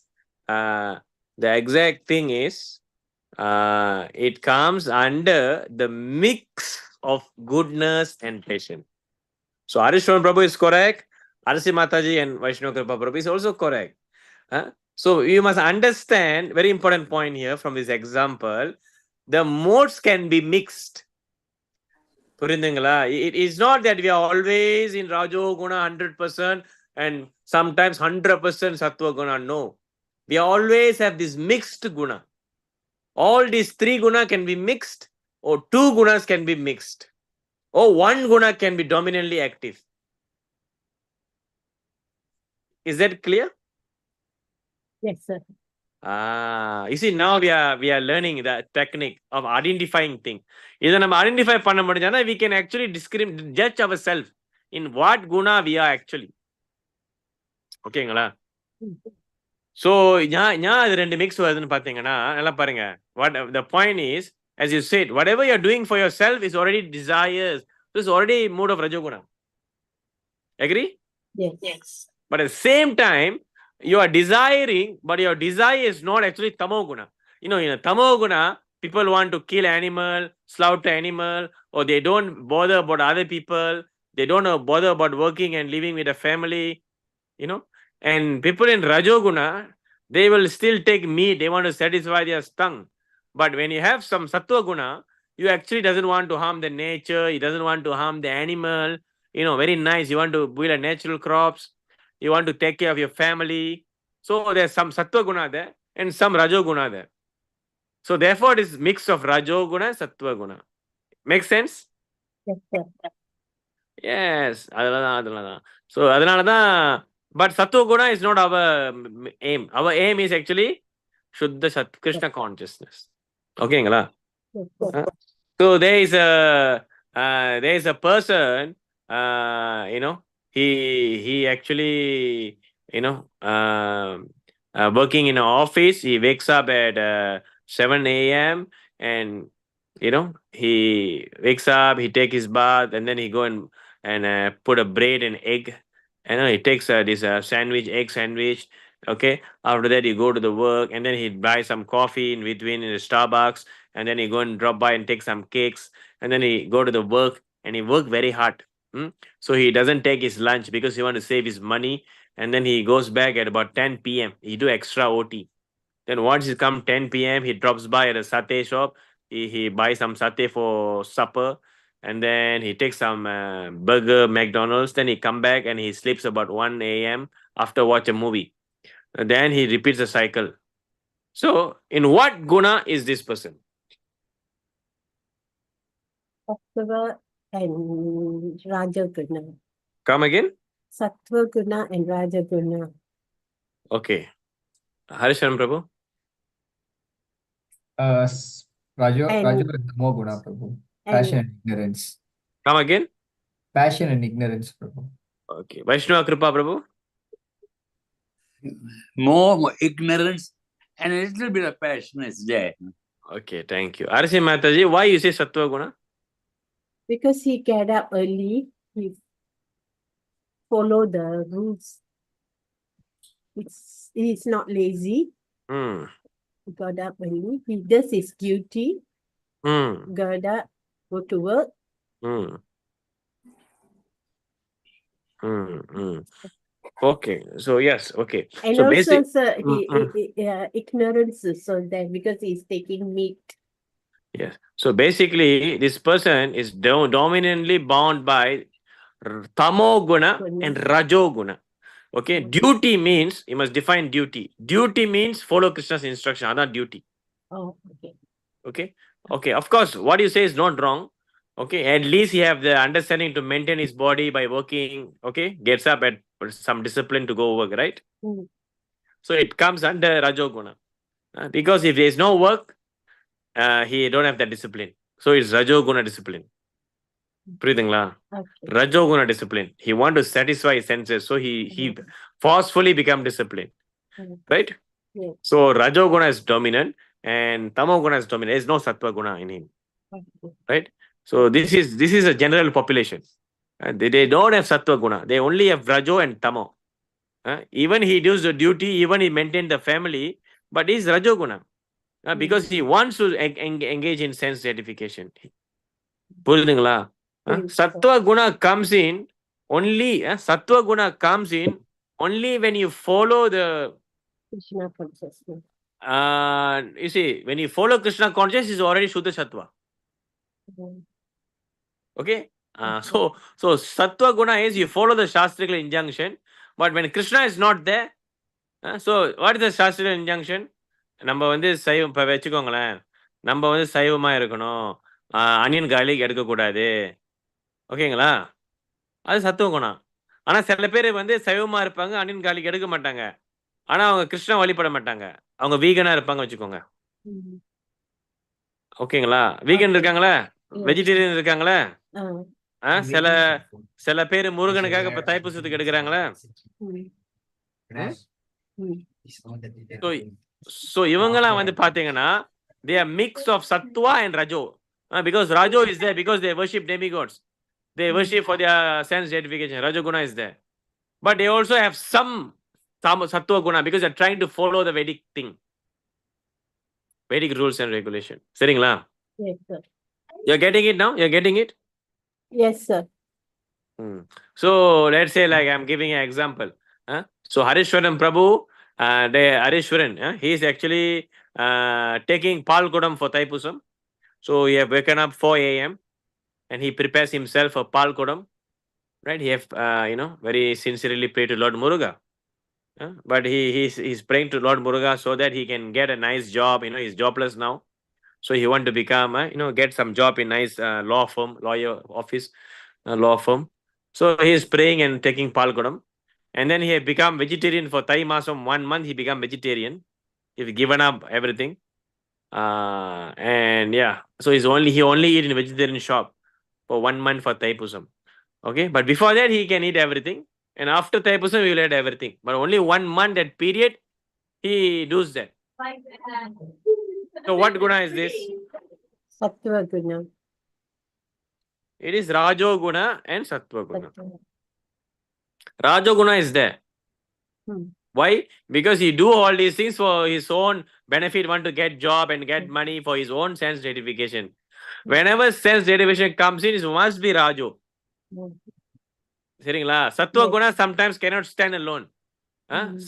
thing is, it comes under the mix of goodness and passion. So Harishwaran Prabhu is correct. Arasi Mataji and Vaishnava Kripa Prabhu is also correct. So you must understand, very important point here from this example, the modes can be mixed. It is not that we are always in Rajo Guna 100% and sometimes 100% Sattva Guna. No. We always have this mixed Guna. All these three Guna can be mixed, or two Gunas can be mixed, or one Guna can be dominantly active. Is that clear? Yes, sir. You see, now we are learning the technique of identifying thing. If we identify panna mudijana, we can actually judge ourselves in what guna we are actually. Okay, ngala? So, ரெண்டு mix வருதுன்னு பாத்தீங்கன்னா நல்லா பாருங்க. What the point is, as you said, whatever you're doing for yourself is already desires. So it's already mood of Rajoguna. Agree? Yes. Yes. But at the same time, you are desiring, but your desire is not actually Tamoguna. In a Tamoguna, people want to kill animal, slaughter animal, or they don't bother about other people. They don't bother about working and living with a family, And people in Rajoguna, they will still take meat. They want to satisfy their tongue. But when you have some Sattva Guna, you actually doesn't want to harm the nature. He doesn't want to harm the animal. Very nice. You want to build a natural crops. You want to take care of your family. So there's some Sattva Guna there and some Rajoguna there. So therefore, it is mix of Rajoguna and Sattva Guna. Make sense? Yes, sir. Yes. So அதனாலதான் but Sattva Guna is not our aim. Our aim is actually Shuddha Sat Krishna consciousness. Okay, ngala? Yes, sir. So there is a person, he actually, working in an office. He wakes up at 7 a.m. and, he wakes up, he take his bath, and then he go and put a bread and egg. He takes this sandwich, egg sandwich. Okay. After that, he go to the work, and then he buy some coffee in between in the Starbucks, and then he go and drop by and take some cakes, and then he go to the work, and he work very hard. So he doesn't take his lunch because he want to save his money, and then he goes back at about 10 p.m. He do extra OT. Then once he come 10 p.m., he drops by at a satay shop. He buys some satay for supper, and then he takes some burger, McDonald's. Then he come back and he sleeps about 1 a.m. after watch a movie. And then he repeats the cycle. So, in what guna is this person? Sattva and Rajaguna. Come again? Sattva Guna and Rajaguna. Okay. Harisharan Prabhu? Rajo And- is Tamo Guna, Prabhu. and- Passion and ignorance. Come again. Passion and ignorance, Prabhu. Okay. Vaishnava Kripa, Prabhu. More ignorance and a little bit of passion is there. Okay, thank you. Arsi Mataji, why you say Sattva Guna? Because he get up early, he follow the rules. He's not lazy. Hmm. He got up early. He does his duty. Hmm. Got up, go to work. Hmm. Hmm. Hmm. Okay. So yes. Okay. And so also, basic. sir, Mm, ignorance is so that because he's taking meat. Yes. So basically, this person is dominantly bound by Tamo Guna and Rajo Guna. Okay. Duty means you must define duty. Duty means follow Krishna's instruction. Other duty. Oh, okay. Okay. Okay. Of course, what you say is not wrong. Okay. At least he have the understanding to maintain his body by working. Okay. Gets up at some discipline to go work. Right. Mm. So it comes under Rajoguna. Because if there is no work, he don't have that discipline. So it's Rajoguna discipline. Breathingla. Okay. Rajoguna discipline. He want to satisfy his senses. So he forcefully become disciplined. Mm. Right? Yeah. So Rajoguna is dominant and Tamoguna is dominant. There is no Sattva Guna in him. Okay. Right? So this is a general population. They don't have Sattva Guna. They only have Rajo and Tamo. Even he does the duty, even he maintain the family, but he's Rajoguna. Because he wants to engage in sense gratification. புரியுதுங்களா? Sattva Guna comes in only, Sattva Guna comes in only when you follow the Krishna consciousness. you see, when you follow Krishna consciousness, is already Shuddha Sattva. Mm. Okay? So Sattva Guna is you follow the Shastrical injunction, but when Krishna is not there, so what is the Shastrical injunction? நம்ம வந்து சைவம் இப்போ வச்சுக்கோங்களேன், நம்ம வந்து சைவமா இருக்கணும், onion garlic எடுக்கக்கூடாது, ஓகேங்களா? அது சத்துவ குணம். ஆனா சில பேர் வந்து சைவமா இருப்பாங்க, அனியன் கார்லிக் எடுக்க மாட்டாங்க. ஆனா அவங்க கிருஷ்ணா வழிபட மாட்டாங்க. அவங்க வீகனா இருப்பாங்க வச்சுக்கோங்க. Mm. ஓகேங்களா? வீகன் இருக்காங்களா? Yes. வெஜிடேரியன் இருக்காங்களா? சில Vegan. சில பேர் முருகனுக்காக இப்ப தைப்பூசத்துக்கு எடுக்கிறாங்களா? Mm. Mm. So இவங்கலாம் வந்து பாத்தீங்கன்னா they are mix of sattva and rajo. Because rajo is there because they worship demigods. They worship for their sense gratification. Rajoguna is there. But they also have some sattva guna because they're trying to follow the Vedic thing. Vedic rules and regulation. சரிங்களா? Yes, sir. You're getting it now? You're getting it? Yes, sir. So let's say like I'm giving an example. So Harishwaran Prabhu, Harishwaran, he is actually taking Palkudam for Thaipusam. So he have woken up 4 a.m. and he prepares himself for Palkudam. Right? He have very sincerely pray to Lord Muruga. But he's praying to Lord Muruga so that he can get a nice job. He's jobless now. So he want to become, get some job in nice law firm, lawyer office, law firm. So he is praying and taking Palkudam. And then he had become vegetarian for Thai Masam. 1 month he become vegetarian. He's given up everything. And yeah, so he only eat in a vegetarian shop for 1 month for Thaipusam. Okay, but before that he can eat everything. And after Thaipusam he will eat everything. But only 1 month, that period, he does that. So what guna is this? Sattva Guna. It is Rajo Guna and Sattva Guna. Rajo Guna is there. Why? Because he do all these things for his own benefit, want to get job and get money for his own sense gratification. Whenever sense gratification comes in, it must be Rajo. சரிங்களா? Sattva Guna sometimes cannot stand alone.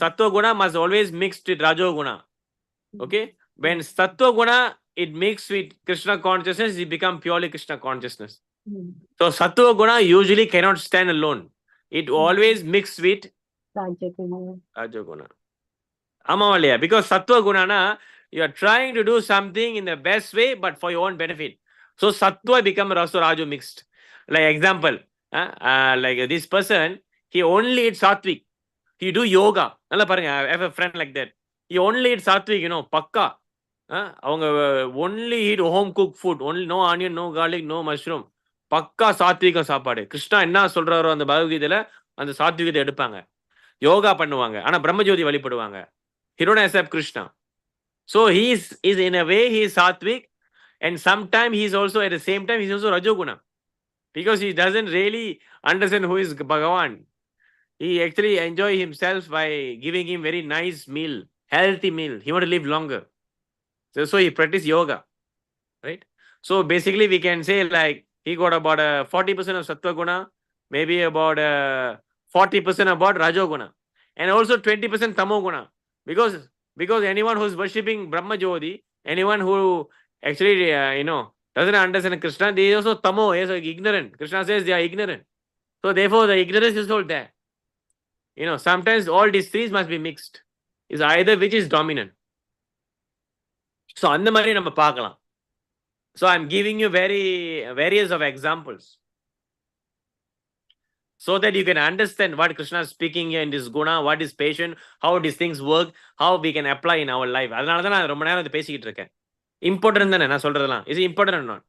Sattva Guna must always mix with Rajo Guna. Okay? When Sattva Guna, it mixes with Krishna consciousness, it becomes purely Krishna consciousness. So Sattva Guna usually cannot stand alone. It always mixes with Rajo Guna. Amavaliya. Because Sattva Guna na, you are trying to do something in the best way, but for your own benefit. So Sattva become Rajo mixed. Like example, like this person, he only eats Sattvic. He do yoga. I have a friend like that. He only eats Sattvic, pakka. அவங்க only eat home cooked food, only no onion, no garlic, no mushroom. பக்கா சாத்விக சாப்பாடு. கிருஷ்ணா என்ன சொல்றாரோ அந்த பகவத்கீதையில அந்த சாத்விகத்தை எடுப்பாங்க. யோகா பண்ணுவாங்க. ஆனா பிரம்மஜோதி வழிபடுவாங்க. He don't accept Krishna. So he is in a way he is sattvic, and sometime he is also at the same time he is also rajoguna, because he doesn't really understand who is Bhagavan. He actually enjoy himself by giving him very nice meal, healthy meal. He want to live longer. So he practice yoga, right? So basically we can say like he got about 40% of sattva guna, maybe about 40% about rajoguna, and also 20% tamo guna, because anyone who is worshipping Brahma Jyoti, anyone who actually doesn't understand Krishna, they is also tamo, is ignorant. Krishna says they are ignorant, so therefore the ignorance is all there. Sometimes all these threes must be mixed, is either which is dominant. So அந்த மாதிரி நம்ம பார்க்கலாம். So I'm giving you various of examples so that you can understand what Krishna is speaking here in this guna, what is patient, how these things work, how we can apply in our life. அதனால தான் நான் ரொம்ப நேரம் இதை பேசிக்கிட்டு இருக்கேன். Important தானே நான் சொல்றதெல்லாம்? Is it important or not?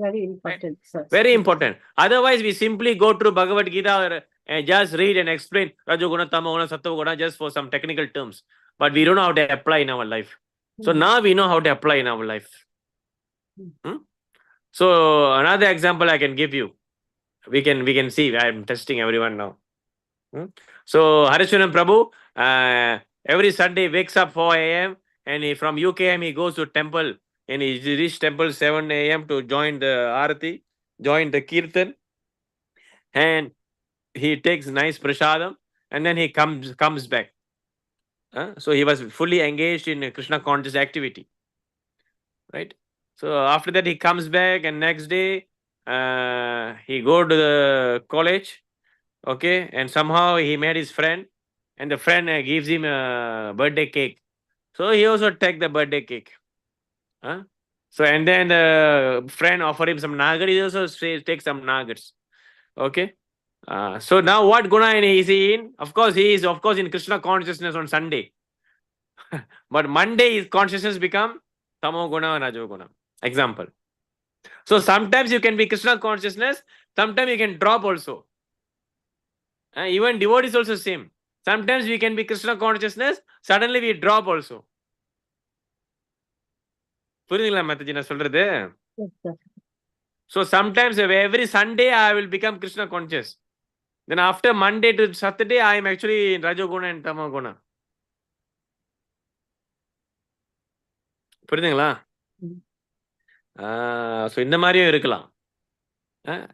Very important, sir. Very important. Otherwise, we simply go through Bhagavad Gita and just read and explain Rajoguna, Tamoguna, Sattva just for some technical terms. But we don't know how to apply in our life. So now we know how to apply in our life. So another example I can give you. We can see. I am testing everyone now. So Harishwaran Prabhu every Sunday wakes up 4 a.m. and from UKM he goes to temple, and he reaches temple 7 a.m. to join the Arati, join the Kirtan, and he takes nice prasadam, and then he comes back. So he was fully engaged in Krishna conscious activity, right? So after that he comes back, and next day he go to the college, okay, and somehow he met his friend, and the friend gives him a birthday cake. So he also take the birthday cake. So and then the friend offer him some nuggets. He also take some nuggets. Okay. So now what guna is he in? Of course, he is in Krishna consciousness on Sunday. But Monday his consciousness become tamo guna and rajo guna. Example. So sometimes you can be Krishna consciousness, sometimes you can drop also. Even devotees also same. Sometimes we can be Krishna consciousness, suddenly we drop also. புரியுதுங்களா மத்தஜி நான் சொல்றது? Yes, sir. So sometimes every Sunday I will become Krishna conscious. Then after Monday to Saturday I am actually in Rajoguna and Tamoguna. புரியுதுங்களா? So இந்த மாதிரியும் இருக்கலாம்.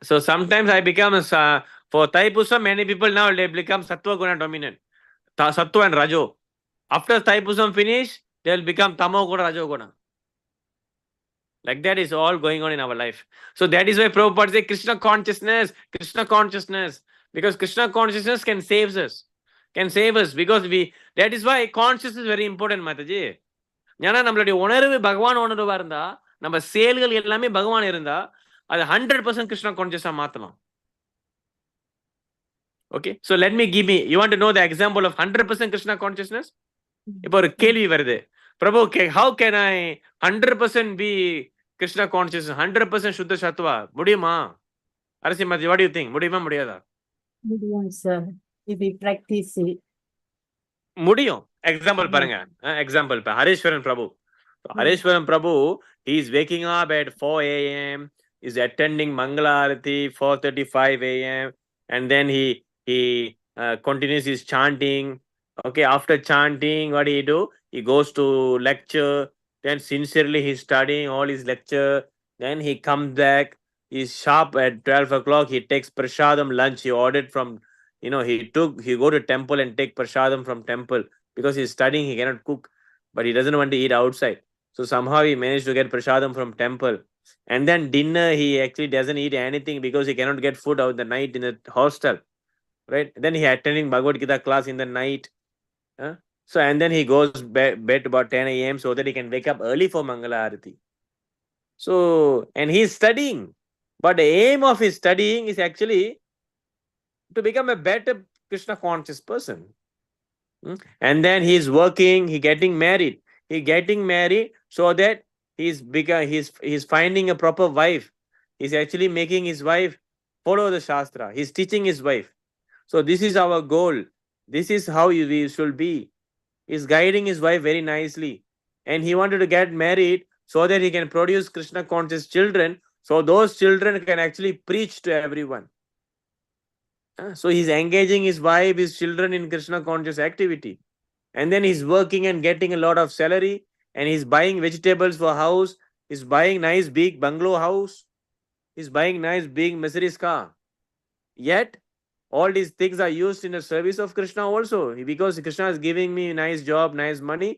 So sometimes I become for Thaipusam, many people now they become Sattva Guna dominant. Sattva and Rajo. After Thaipusam finish, they will become Tamo Guna, Rajo Guna. Like that is all going on in our life. So that is why Prabhupada say Krishna consciousness, because Krishna consciousness can save us. Because that is why consciousness is very important, Mataji. ஏன்னா நம்மளுடைய உணர்வு பகவான் உணர்வா இருந்தா, நம்ம செயல்கள் எல்லாமே பகவான் இருந்தா, அது 100% கிருஷ்ணா கான்சியஸா மாத்தலாம். Okay, so let me you want to know the example of 100% Krishna consciousness? இப்போ ஒரு கேள்வி வருது, பிரபு, how can I 100% be Krishna consciousness, 100% Shuddha Sattva? முடியுமா? அரசி மாதி, what do you think? முடியுமா முடியாதா? Medium, sir. If we practice it. முடியும். Example பாருங்க. Example Harishwaran Prabhu. Harishwaran Prabhu, he is waking up at 4 a.m. is attending Mangala Arati 4:35 a.m. and then he continues his chanting. Okay, after chanting, what do? He goes to lecture. Then sincerely he's studying all his lecture. Then he comes back. He's sharp at 12 o'clock. He takes prasadam lunch. He ordered from, he go to temple and take prasadam from temple. Because he's studying, he cannot cook. But he doesn't want to eat outside. So somehow he managed to get prasadam from temple. And then dinner, he actually doesn't eat anything because he cannot get food out the night in the hostel. Right? Then he attending Bhagavad Gita class in the night. So and then he goes bed about 10 a.m. so that he can wake up early for Mangala Arati. So, and he's studying. But the aim of his studying is actually to become a better Krishna conscious person. And then he's working, he getting married so that he's finding a proper wife. He's actually making his wife follow the Shastra. He's teaching his wife. So this is our goal. This is how we should be. He's guiding his wife very nicely. And he wanted to get married so that he can produce Krishna conscious children. So those children can actually preach to everyone. So he's engaging his wife, his children in Krishna conscious activity. And then he's working and getting a lot of salary. And he's buying vegetables for house. He's buying nice big bungalow house. He's buying nice big Mercedes car. Yet, all these things are used in the service of Krishna also. Because Krishna is giving me nice job, nice money.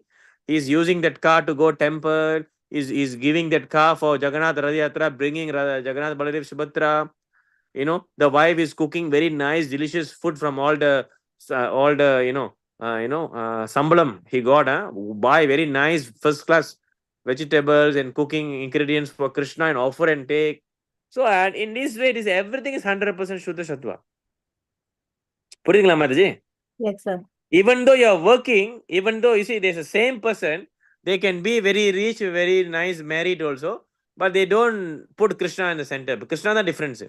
He's using that car to go temple. He's giving that car for Jagannath Radhayatra, bringing Jagannath Baladev Subhadra. The wife is cooking very nice, delicious food from all the sambalam he got. Buy very nice first class vegetables and cooking ingredients for Krishna and offer and take. So and in this way, everything is 100% Shuddha Sattva. புரியுதுங்களா Mataji? Yes, sir. Even though you are working, even though you see there's the same person, they can be very rich, very nice, married also, but they don't put Krishna in the center. Krishna is the difference.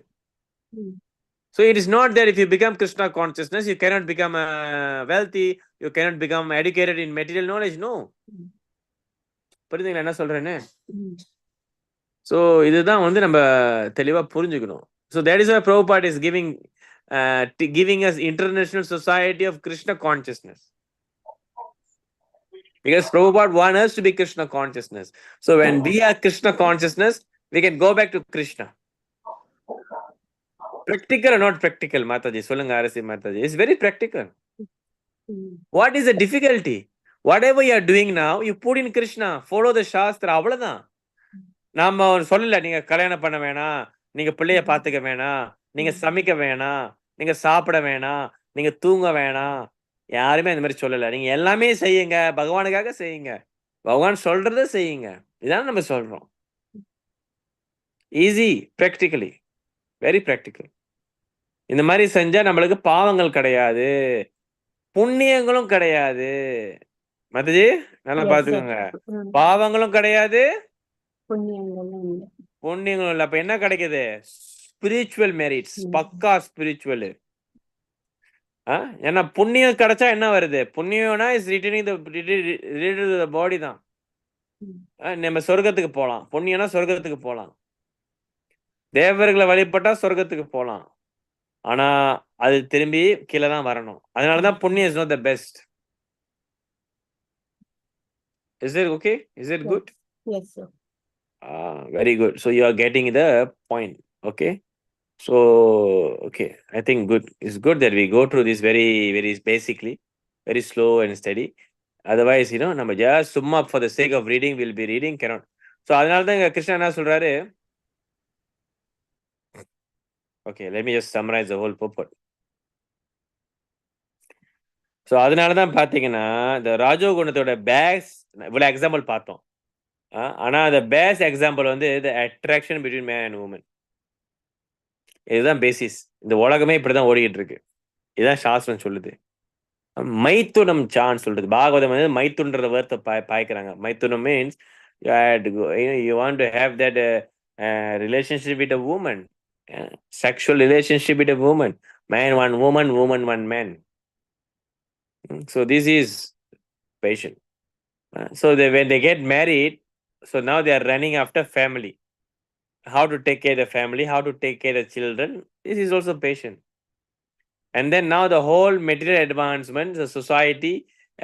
So it is not that if you become Krishna consciousness, you cannot become wealthy, you cannot become educated in material knowledge. No. புரியுதுங்களா என்ன சொல்றேன்னு? So இதுதான் நம்ம தெளிவா புரிஞ்சுக்கணும். So that is why Prabhupada is giving us International Society of Krishna Consciousness. Because Prabhupada wants us to be Krishna consciousness. So when we are Krishna consciousness, we can go back to Krishna. Practical or not practical, Mataji? Solunga Arasi Mataji. It's very practical. What is the difficulty? Whatever you are doing now, you put in Krishna. Follow the Shastra. அவ்வளவுதான். நாம சொல்லல நீங்க கல்யாணம் பண்ண வேணாம், நீங்க பிள்ளைய பாத்துக்க வேணாம், நீங்க சமைக்க வேணாம், நீங்க சாப்பிட வேணாம், நீங்க தூங்க வேணாம். யாருமே அந்த மாதிரி சொல்லல. நீங்க எல்லாமே செய்யுங்க, பகவானுக்காக செய்யுங்க, பகவான் சொல்றத செய்யுங்க. இதான் நம்ம சொல்றோம். Easy, practically, very practical. இந்த மாதிரி செஞ்சா நம்மளுக்கு பாவங்கள் கிடையாது, புண்ணியங்களும் கிடையாது. மத்தஜி நல்லா பாத்துக்கோங்க. பாவங்களும் கிடையாது, புண்ணியங்களும் இல்ல. அப்ப என்ன கிடைக்குது? ஸ்பிரிச்சுவல் மெரிட்ஸ், பக்கா ஸ்பிரிச்சுவல். ஏன்னா புண்ணியம் கிடைச்சா என்ன வருது? புண்ணியம்னா இஸ் ரிட்டர்னிங் தி பாடி தான். நம்ம சொர்க்கத்துக்கு போலாம். புண்ணியம்னா சொர்க்கத்துக்கு போலாம். தேவர்களை வழிபட்டா சொர்க்கத்துக்கு போலாம். ஆனா அது திரும்பி கீழே தான் வரணும். அதனாலதான் புண்ணியம் is not the best. Is it okay? Is it good? Yes, sir. Very good. So you are getting the point. Okay. So, okay. I think good. It's good that we go through this very, very basically, very slow and steady. Otherwise, நம்ம just summa for the sake of reading, we'll be reading, cannot. So, அதனாலதான் இங்க கிருஷ்ணா என்ன சொல்றாரு? Okay, let me just summarize the whole purport. So, அதனாலதான் பாத்தீங்கன்னா இந்த ராஜோகுணத்தோட base இவ்வளவு example பார்த்தோம். ஆனா the best example வந்து the attraction between man and woman. இதுதான் பேசிஸ். இந்த உலகமே இப்படிதான் ஓடிக்கிட்டு இருக்கு. இதுதான் சாஸ்திரம் சொல்லுது. மைத்துனம் சான் சொல்றது. பாகவதம் வந்து மைத்துன்ற வார்த்தை பாய்க்கிறாங்க. மைத்துனம் means you want to have that relationship with a woman, sexual relationship with a woman. Man one woman, woman one man. So this is passion. So when they get married, so now they are running after family. How to take care of the family, how to take care of the children. This is also passion. And then now the whole material advancements, the society,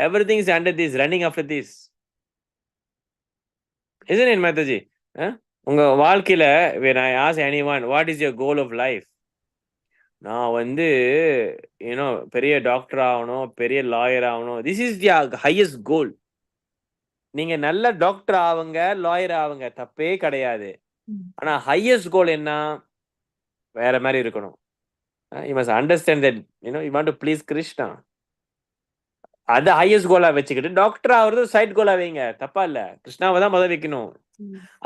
everything is under this, running after this. Isn't it, Mataji? உங்க வாழ்க்கையில when I ask anyone, what is your goal of life? நான் வந்து பெரிய doctor ஆகணும், பெரிய lawyer ஆகணும். This is the highest goal. நீங்க நல்ல டாக்டர் ஆவுங்க, லாயர் ஆவுங்க, தப்பே கிடையாது. ஆனா ஹையஸ்ட் கோல் என்ன? வேற மாதிரி இருக்கணும். You must understand that you want to please Krishna. அது ஹையஸ்ட் கோலா வச்சுக்கிட்டு டாக்டர் ஆகுறது சைட் கோலா வைங்க, தப்பா இல்ல. கிருஷ்ணாவை தான் முதல் வைக்கணும்.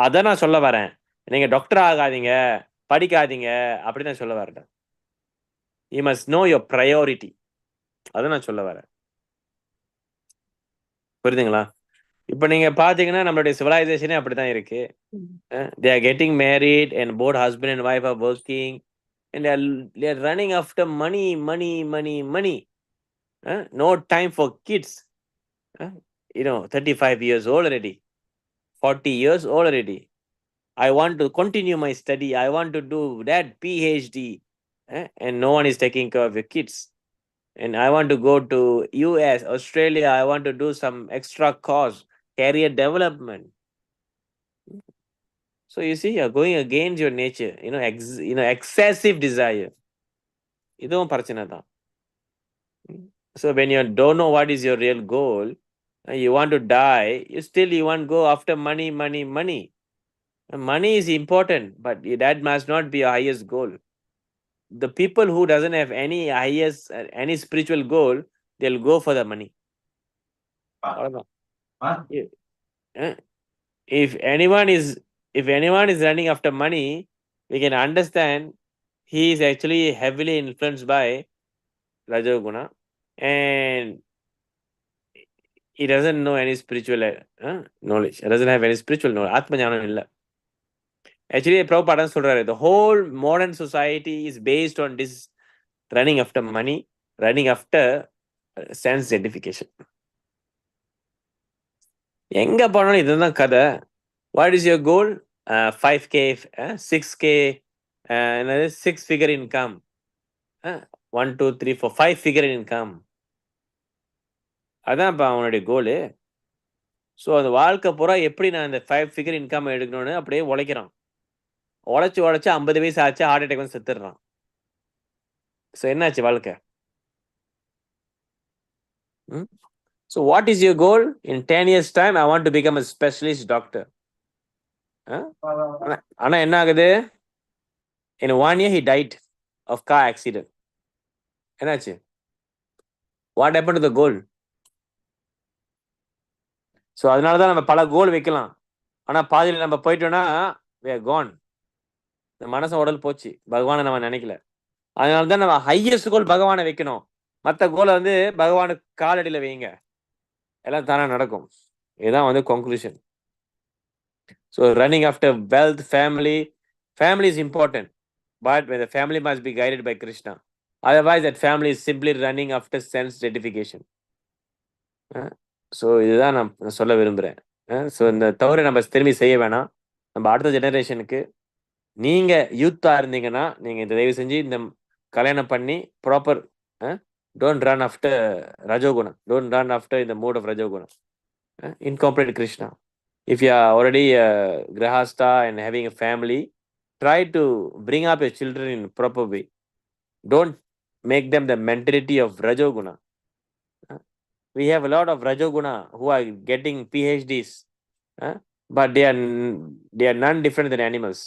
அதான் நான் சொல்ல வரேன். நீங்க டாக்டர் ஆகாதீங்க, படிக்காதீங்க, அப்படின்னு நான் சொல்ல வரேன். You must know your priority. அதான் நான் சொல்ல வரேன். புரியுதுங்களா? இப்போ நீங்க பாத்தீங்கன்னா நம்மளுடைய சிவிலைசேஷனே அப்படிதான் இருக்கு. They are getting married and both husband and wife are working and they are running after money. No time for kids. 35 years old already, 40 years old already. I want to continue my study. I want to do that PhD. And no one is taking care of your kids. And I want to go to US, Australia. I want to do some extra course, career development. So you see, you're going against your nature. Excessive desire. இதுவும் பிரச்சனை தான். So when you don't know what is your real goal, you want to die, you want to go after money. Money is important, but that must not be your highest goal. The people who doesn't have any spiritual goal, they'll go for the money. அவ்வளவுதான். If anyone is running after money, we can understand he is actually heavily influenced by Rajoguna, and he doesn't know any spiritual knowledge. He doesn't have any spiritual knowledge. Atma ஞானம் இல்ல. Actually, Prabhupada சொல்றாரு, the whole modern society is based on this running after money, running after sense gratification. எங்க போனாலும் இதுதான் கதை. What is your goal? 5K, 6K, another 6-figure income. 1, 2, 3, 4, 5-figure income. அதான் இப்போ அவனுடைய கோலு. ஸோ அந்த வாழ்க்கை பூரா எப்படி நான் இந்த 5-figure income எடுக்கணும்னு அப்படியே உழைக்கிறான். உழைச்சி 50 வயசு ஆச்சு, ஹார்ட் அட்டாக் வந்து செத்துடுறான். ஸோ என்னாச்சு வாழ்க்கை? So what is your goal? In 10 years time, I want to become a specialist doctor. ஆனா என்ன ஆகுது? In 1 year, he died of car accident. என்னாச்சு? What happened to the goal? So அதனாலதான் நம்ம பல கோல் வைக்கலாம். ஆனா பாதியில் நம்ம போயிட்டோம்னா we are gone. இந்த மனசு உடல் போச்சு, பகவானை நம்ம நினைக்கல. அதனாலதான் நம்ம ஹையஸ்ட் கோல் பகவானை வைக்கணும். மற்ற கோலை வந்து பகவானுக்கு காலடியில் வைங்க, எல்லாம் தானே நடக்கும். இதுதான் வந்து conclusion. So running after wealth, family is important, but when the family must be guided by Krishna. Otherwise, that family is simply running after sense gratification. So இதுதான் நான் சொல்ல விரும்புகிறேன். ஸோ இந்த தவறை நம்ம திரும்பி செய்ய வேணாம். நம்ம அடுத்த ஜெனரேஷனுக்கு, நீங்கள் யூத்தாக இருந்தீங்கன்னா நீங்கள் இந்த தயவு செஞ்சு இந்த கல்யாணம் பண்ணி proper don't run after Rajoguna. Don't run after in the mode of Rajoguna. Incorporate Krishna. If you are already a grahastha and having a family, try to bring up your children in proper way. Don't make them the mentality of Rajoguna. We have a lot of Rajoguna who are getting PhDs, but they are none different than animals.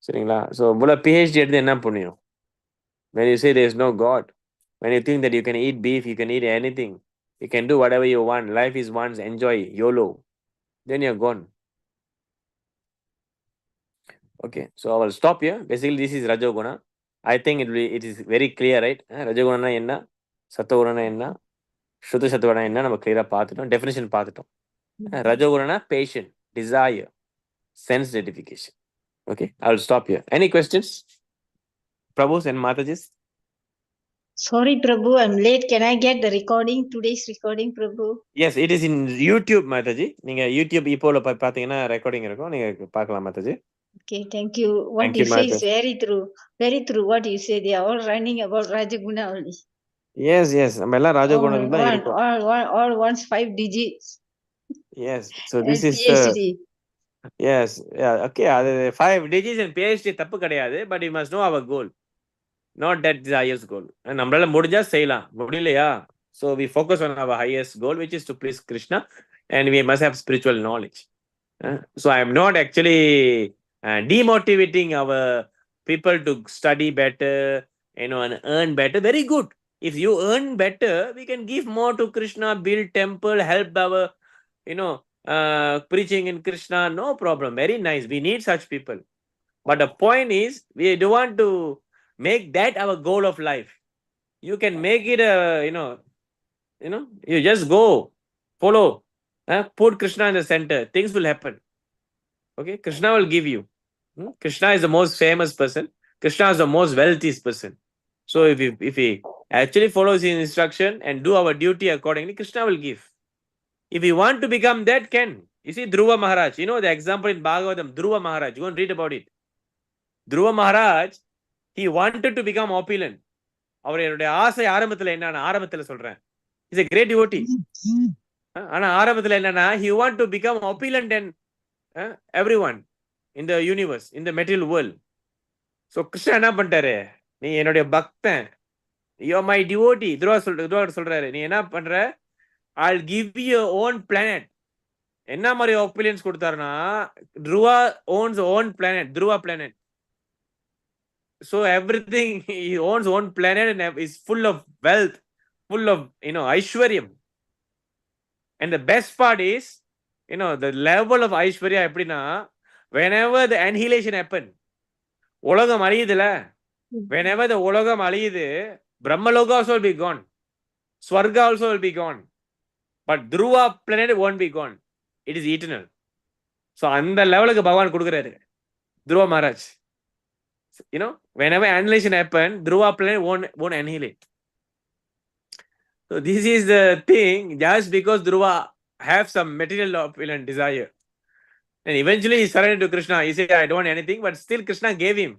சரிங்களா? So இவ்வளோ PhD எடுத்து என்ன புண்ணியம்? When you say there is no God, when you think that you can eat beef, you can eat anything, you can do whatever you want, life is once, enjoy, YOLO, then you're gone. Okay, so I will stop here. Basically, this is Rajoguna. I think it is very clear, right? Rajoguna enna, Satoguna enna, Shuddha Sattva enna, நம்ம clear பார்த்துட்டோம். Definition பார்த்துட்டோம். Rajoguna, patient, desire, sense gratification. Okay, I will stop here. Any questions? Prabhus and Matajis? Sorry, Prabhu, I'm late. Can I get the recording, today's recording, Prabhu? Yes, it is in YouTube, Mataji. நீங்க YouTube இப்போல பாத்தீங்கன்னா recording இருக்கும், நீங்க பார்க்கலாம் Mataji. Okay, thank you. What Thank you you, say Mataji. is very true. What you say, they are all running about Rajaguna only. Yes, நம்ம எல்லாம் ராஜகுணம் தான் இருக்கோம். All wants 5 digits. Yes, so this is PhD. Yes, yeah, okay, அது 5 digits and PhD தப்பு கிடையாது, but you must know our goal. Not that the highest goal. நம்மளால முடிஞ்சா செய்யலாம், முடியலையா? So we focus on our highest goal, which is to please Krishna, and we must have spiritual knowledge. So I am not actually demotivating our people to study better, and earn better. Very good. If you earn better, we can give more to Krishna, build temple, help our, preaching in Krishna. No problem. Very nice. We need such people. But the point is, we don't want to make that our goal of life. You can make it you just go follow Put Krishna in the center. Things will happen. Okay, Krishna will give you. Krishna is the most famous person. Krishna is the most wealthiest person. So if we actually follows his instruction and do our duty accordingly, Krishna will give. If we want to become that, can. You see Dhruva Maharaj, you know the example in Bhagavatam, Dhruva Maharaj, you want to read about it. Dhruva Maharaj, he wanted to become opulent. அவருடைய ஆசை ஆரம்பத்துல என்னன்னா ஆரம்பத்துல சொல்றேன், is a great devotee. ஆனா ஆரம்பத்துல என்னன்னா he want to become opulent and everyone in the universe, in the material world. So Krishna என்ன பண்ணிட்டாரு, நீ என்னுடைய பக்தன், you are my devotee. Dhruva சொல்றாரு, நீ என்ன பண்ற, I'll give you your own planet. என்ன மாதிரி opulence கொடுத்தாருன்னா, Dhruva owns own planet, Dhruva planet. So everything, he owns own planet and is full of wealth, full of, Aishwaryam. And the best part is, the level of Aishwarya எப்படின்னா, whenever the annihilation happen, உலகம் அழியுதுல, whenever the உலகம் அழியுது, Brahmaloka also will be gone, Swarga also will be gone, but Dhruva planet won't be gone. It is eternal. So அந்த லெவலுக்கு பகவான் கொடுக்குறாரு Dhruva Maharaj. Whenever annihilation happen, Dhruva planet won't annihilate. So this is the thing, just because Dhruva have some material opulent desire. And eventually he surrendered to Krishna. He said, I don't want anything, but still Krishna gave him.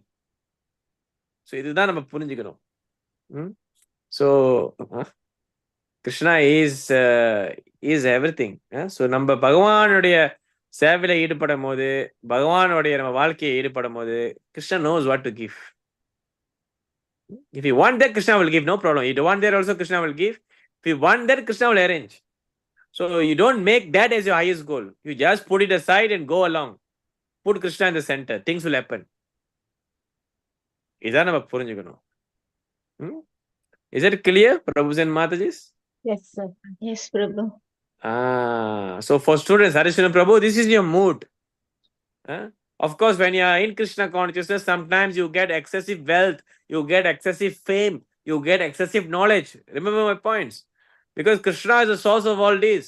So இதுதான் நம்ம புரிஞ்சுக்கணும். So Krishna is everything. So நம்ம பகவானுடைய சேவையில ஈடுபடும் போது, பகவானுடைய நம்ம வாழ்க்கையை ஈடுபடும் போது, Krishna knows what to give. If you want that, Krishna will give, no problem. You don't want that also, Krishna will give. If you want that, Krishna will arrange. So you don't make that as your highest goal. You just put it aside and go along. Put Krishna in the center. Things will happen. இதான் நம்ம புரிஞ்சுக்கணும். Is it clear, Prabhus and Matajis? Yes, sir. Yes, Prabhu. So for students, Harishwaran Prabhu, this is your mood. Of course, when you are in Krishna consciousness, sometimes you get excessive wealth, you get excessive fame, you get excessive knowledge. Remember my points. Because Krishna is the source of all this.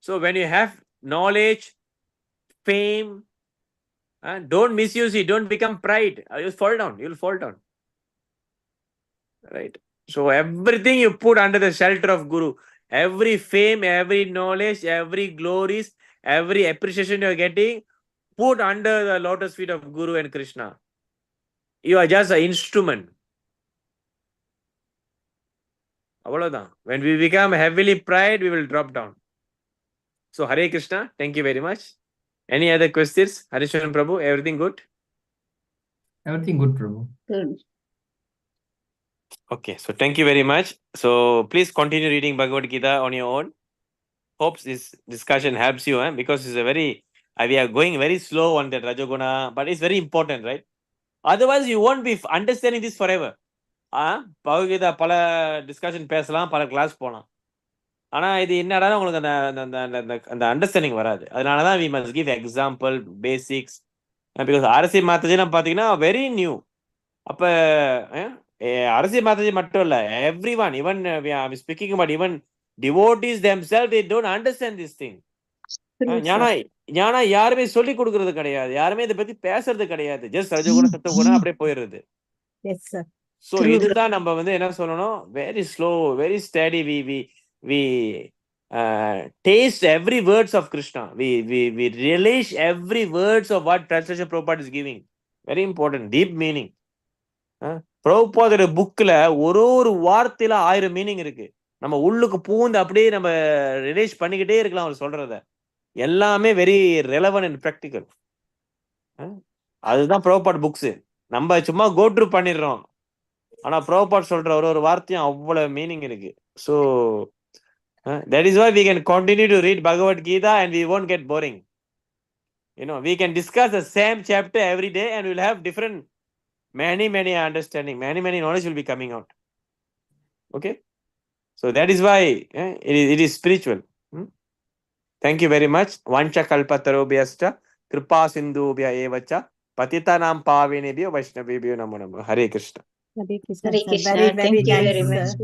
So when you have knowledge, fame, don't misuse it, don't become pride. You'll fall down. You'll fall down. Right? So everything you put under the shelter of Guru, every fame, every knowledge, every glories, every appreciation you're getting, put under the lotus feet of Guru and Krishna. You are just an instrument. When we become heavily pride, we will drop down. So Hare Krishna, thank you very much. Any other questions? Harishwaran Prabhu, everything good? Everything good, Prabhu. Good. Okay, so thank you very much. So please continue reading Bhagavad Gita on your own. Hope this discussion helps you, because it's a very, we are going very slow on that Rajoguna, but it's very important, right? Otherwise, you won't be understanding this forever. Bhagavad Gita பல discussion பேசலாம், பல class போகலாம். ஆனால் இது என்னடா உங்களுக்கு அந்த understanding வராது. அதனால தான் we must give example, basics. Because அரசி மாதாஜிலாம் பார்த்தீங்கன்னா வெரி நியூ. அப்போ அரசி மாதாஜி மட்டும் இல்லை, every one, even speaking about even devotees themselves, they don't understand this thing. ஞானா யாருமே சொல்லி கொடுக்கறது கிடையாது, யாருமே இதை பத்தி பேசுறது கிடையாது. ஜஸ்ட் ரஜகுணம் சத்துவகுணம் அப்படியே போயிடுறது. So இதுதான் நம்ம என்ன சொல்லணும், very slow, very steady. We taste every words of Krishna. We relish every words of what Translation Prabhupada is giving. Very important, deep meaning. Prabhupada புக்ல ஒரு வார்த்தையில 1000 மீனிங் இருக்கு. நம்ம உள்ளுக்கு பூந்து அப்படியே நம்ம ரிலேஷ் பண்ணிக்கிட்டே இருக்கலாம் அவர் சொல்றத. எல்லாமே வெரி ரெலவன்ட் அண்ட் ப்ராக்டிக்கல். அதுதான் Prabhupada புக்ஸ். நம்ம சும்மா கோ த்ரூ பண்ணிடுறோம். ஆனா Prabhupada சொல்ற ஒரு வார்த்தையும் அவ்வளவு மீனிங் இருக்கு. So that is why we can continue to read Bhagavad Gita and we won't get boring. We can discuss the same chapter every day and we'll have different, many understanding, many knowledge will be coming out. Okay? So that is why it is spiritual. Thank you very much. Vancha kalpatarobhyascha kripa sindhubhya evacha patitanam pavinebhyo vaishnavebhyo namo namo. Hare Krishna. Hare Krishna. Hare sir. Krishna. Very, Thank very you nice, very much. sir.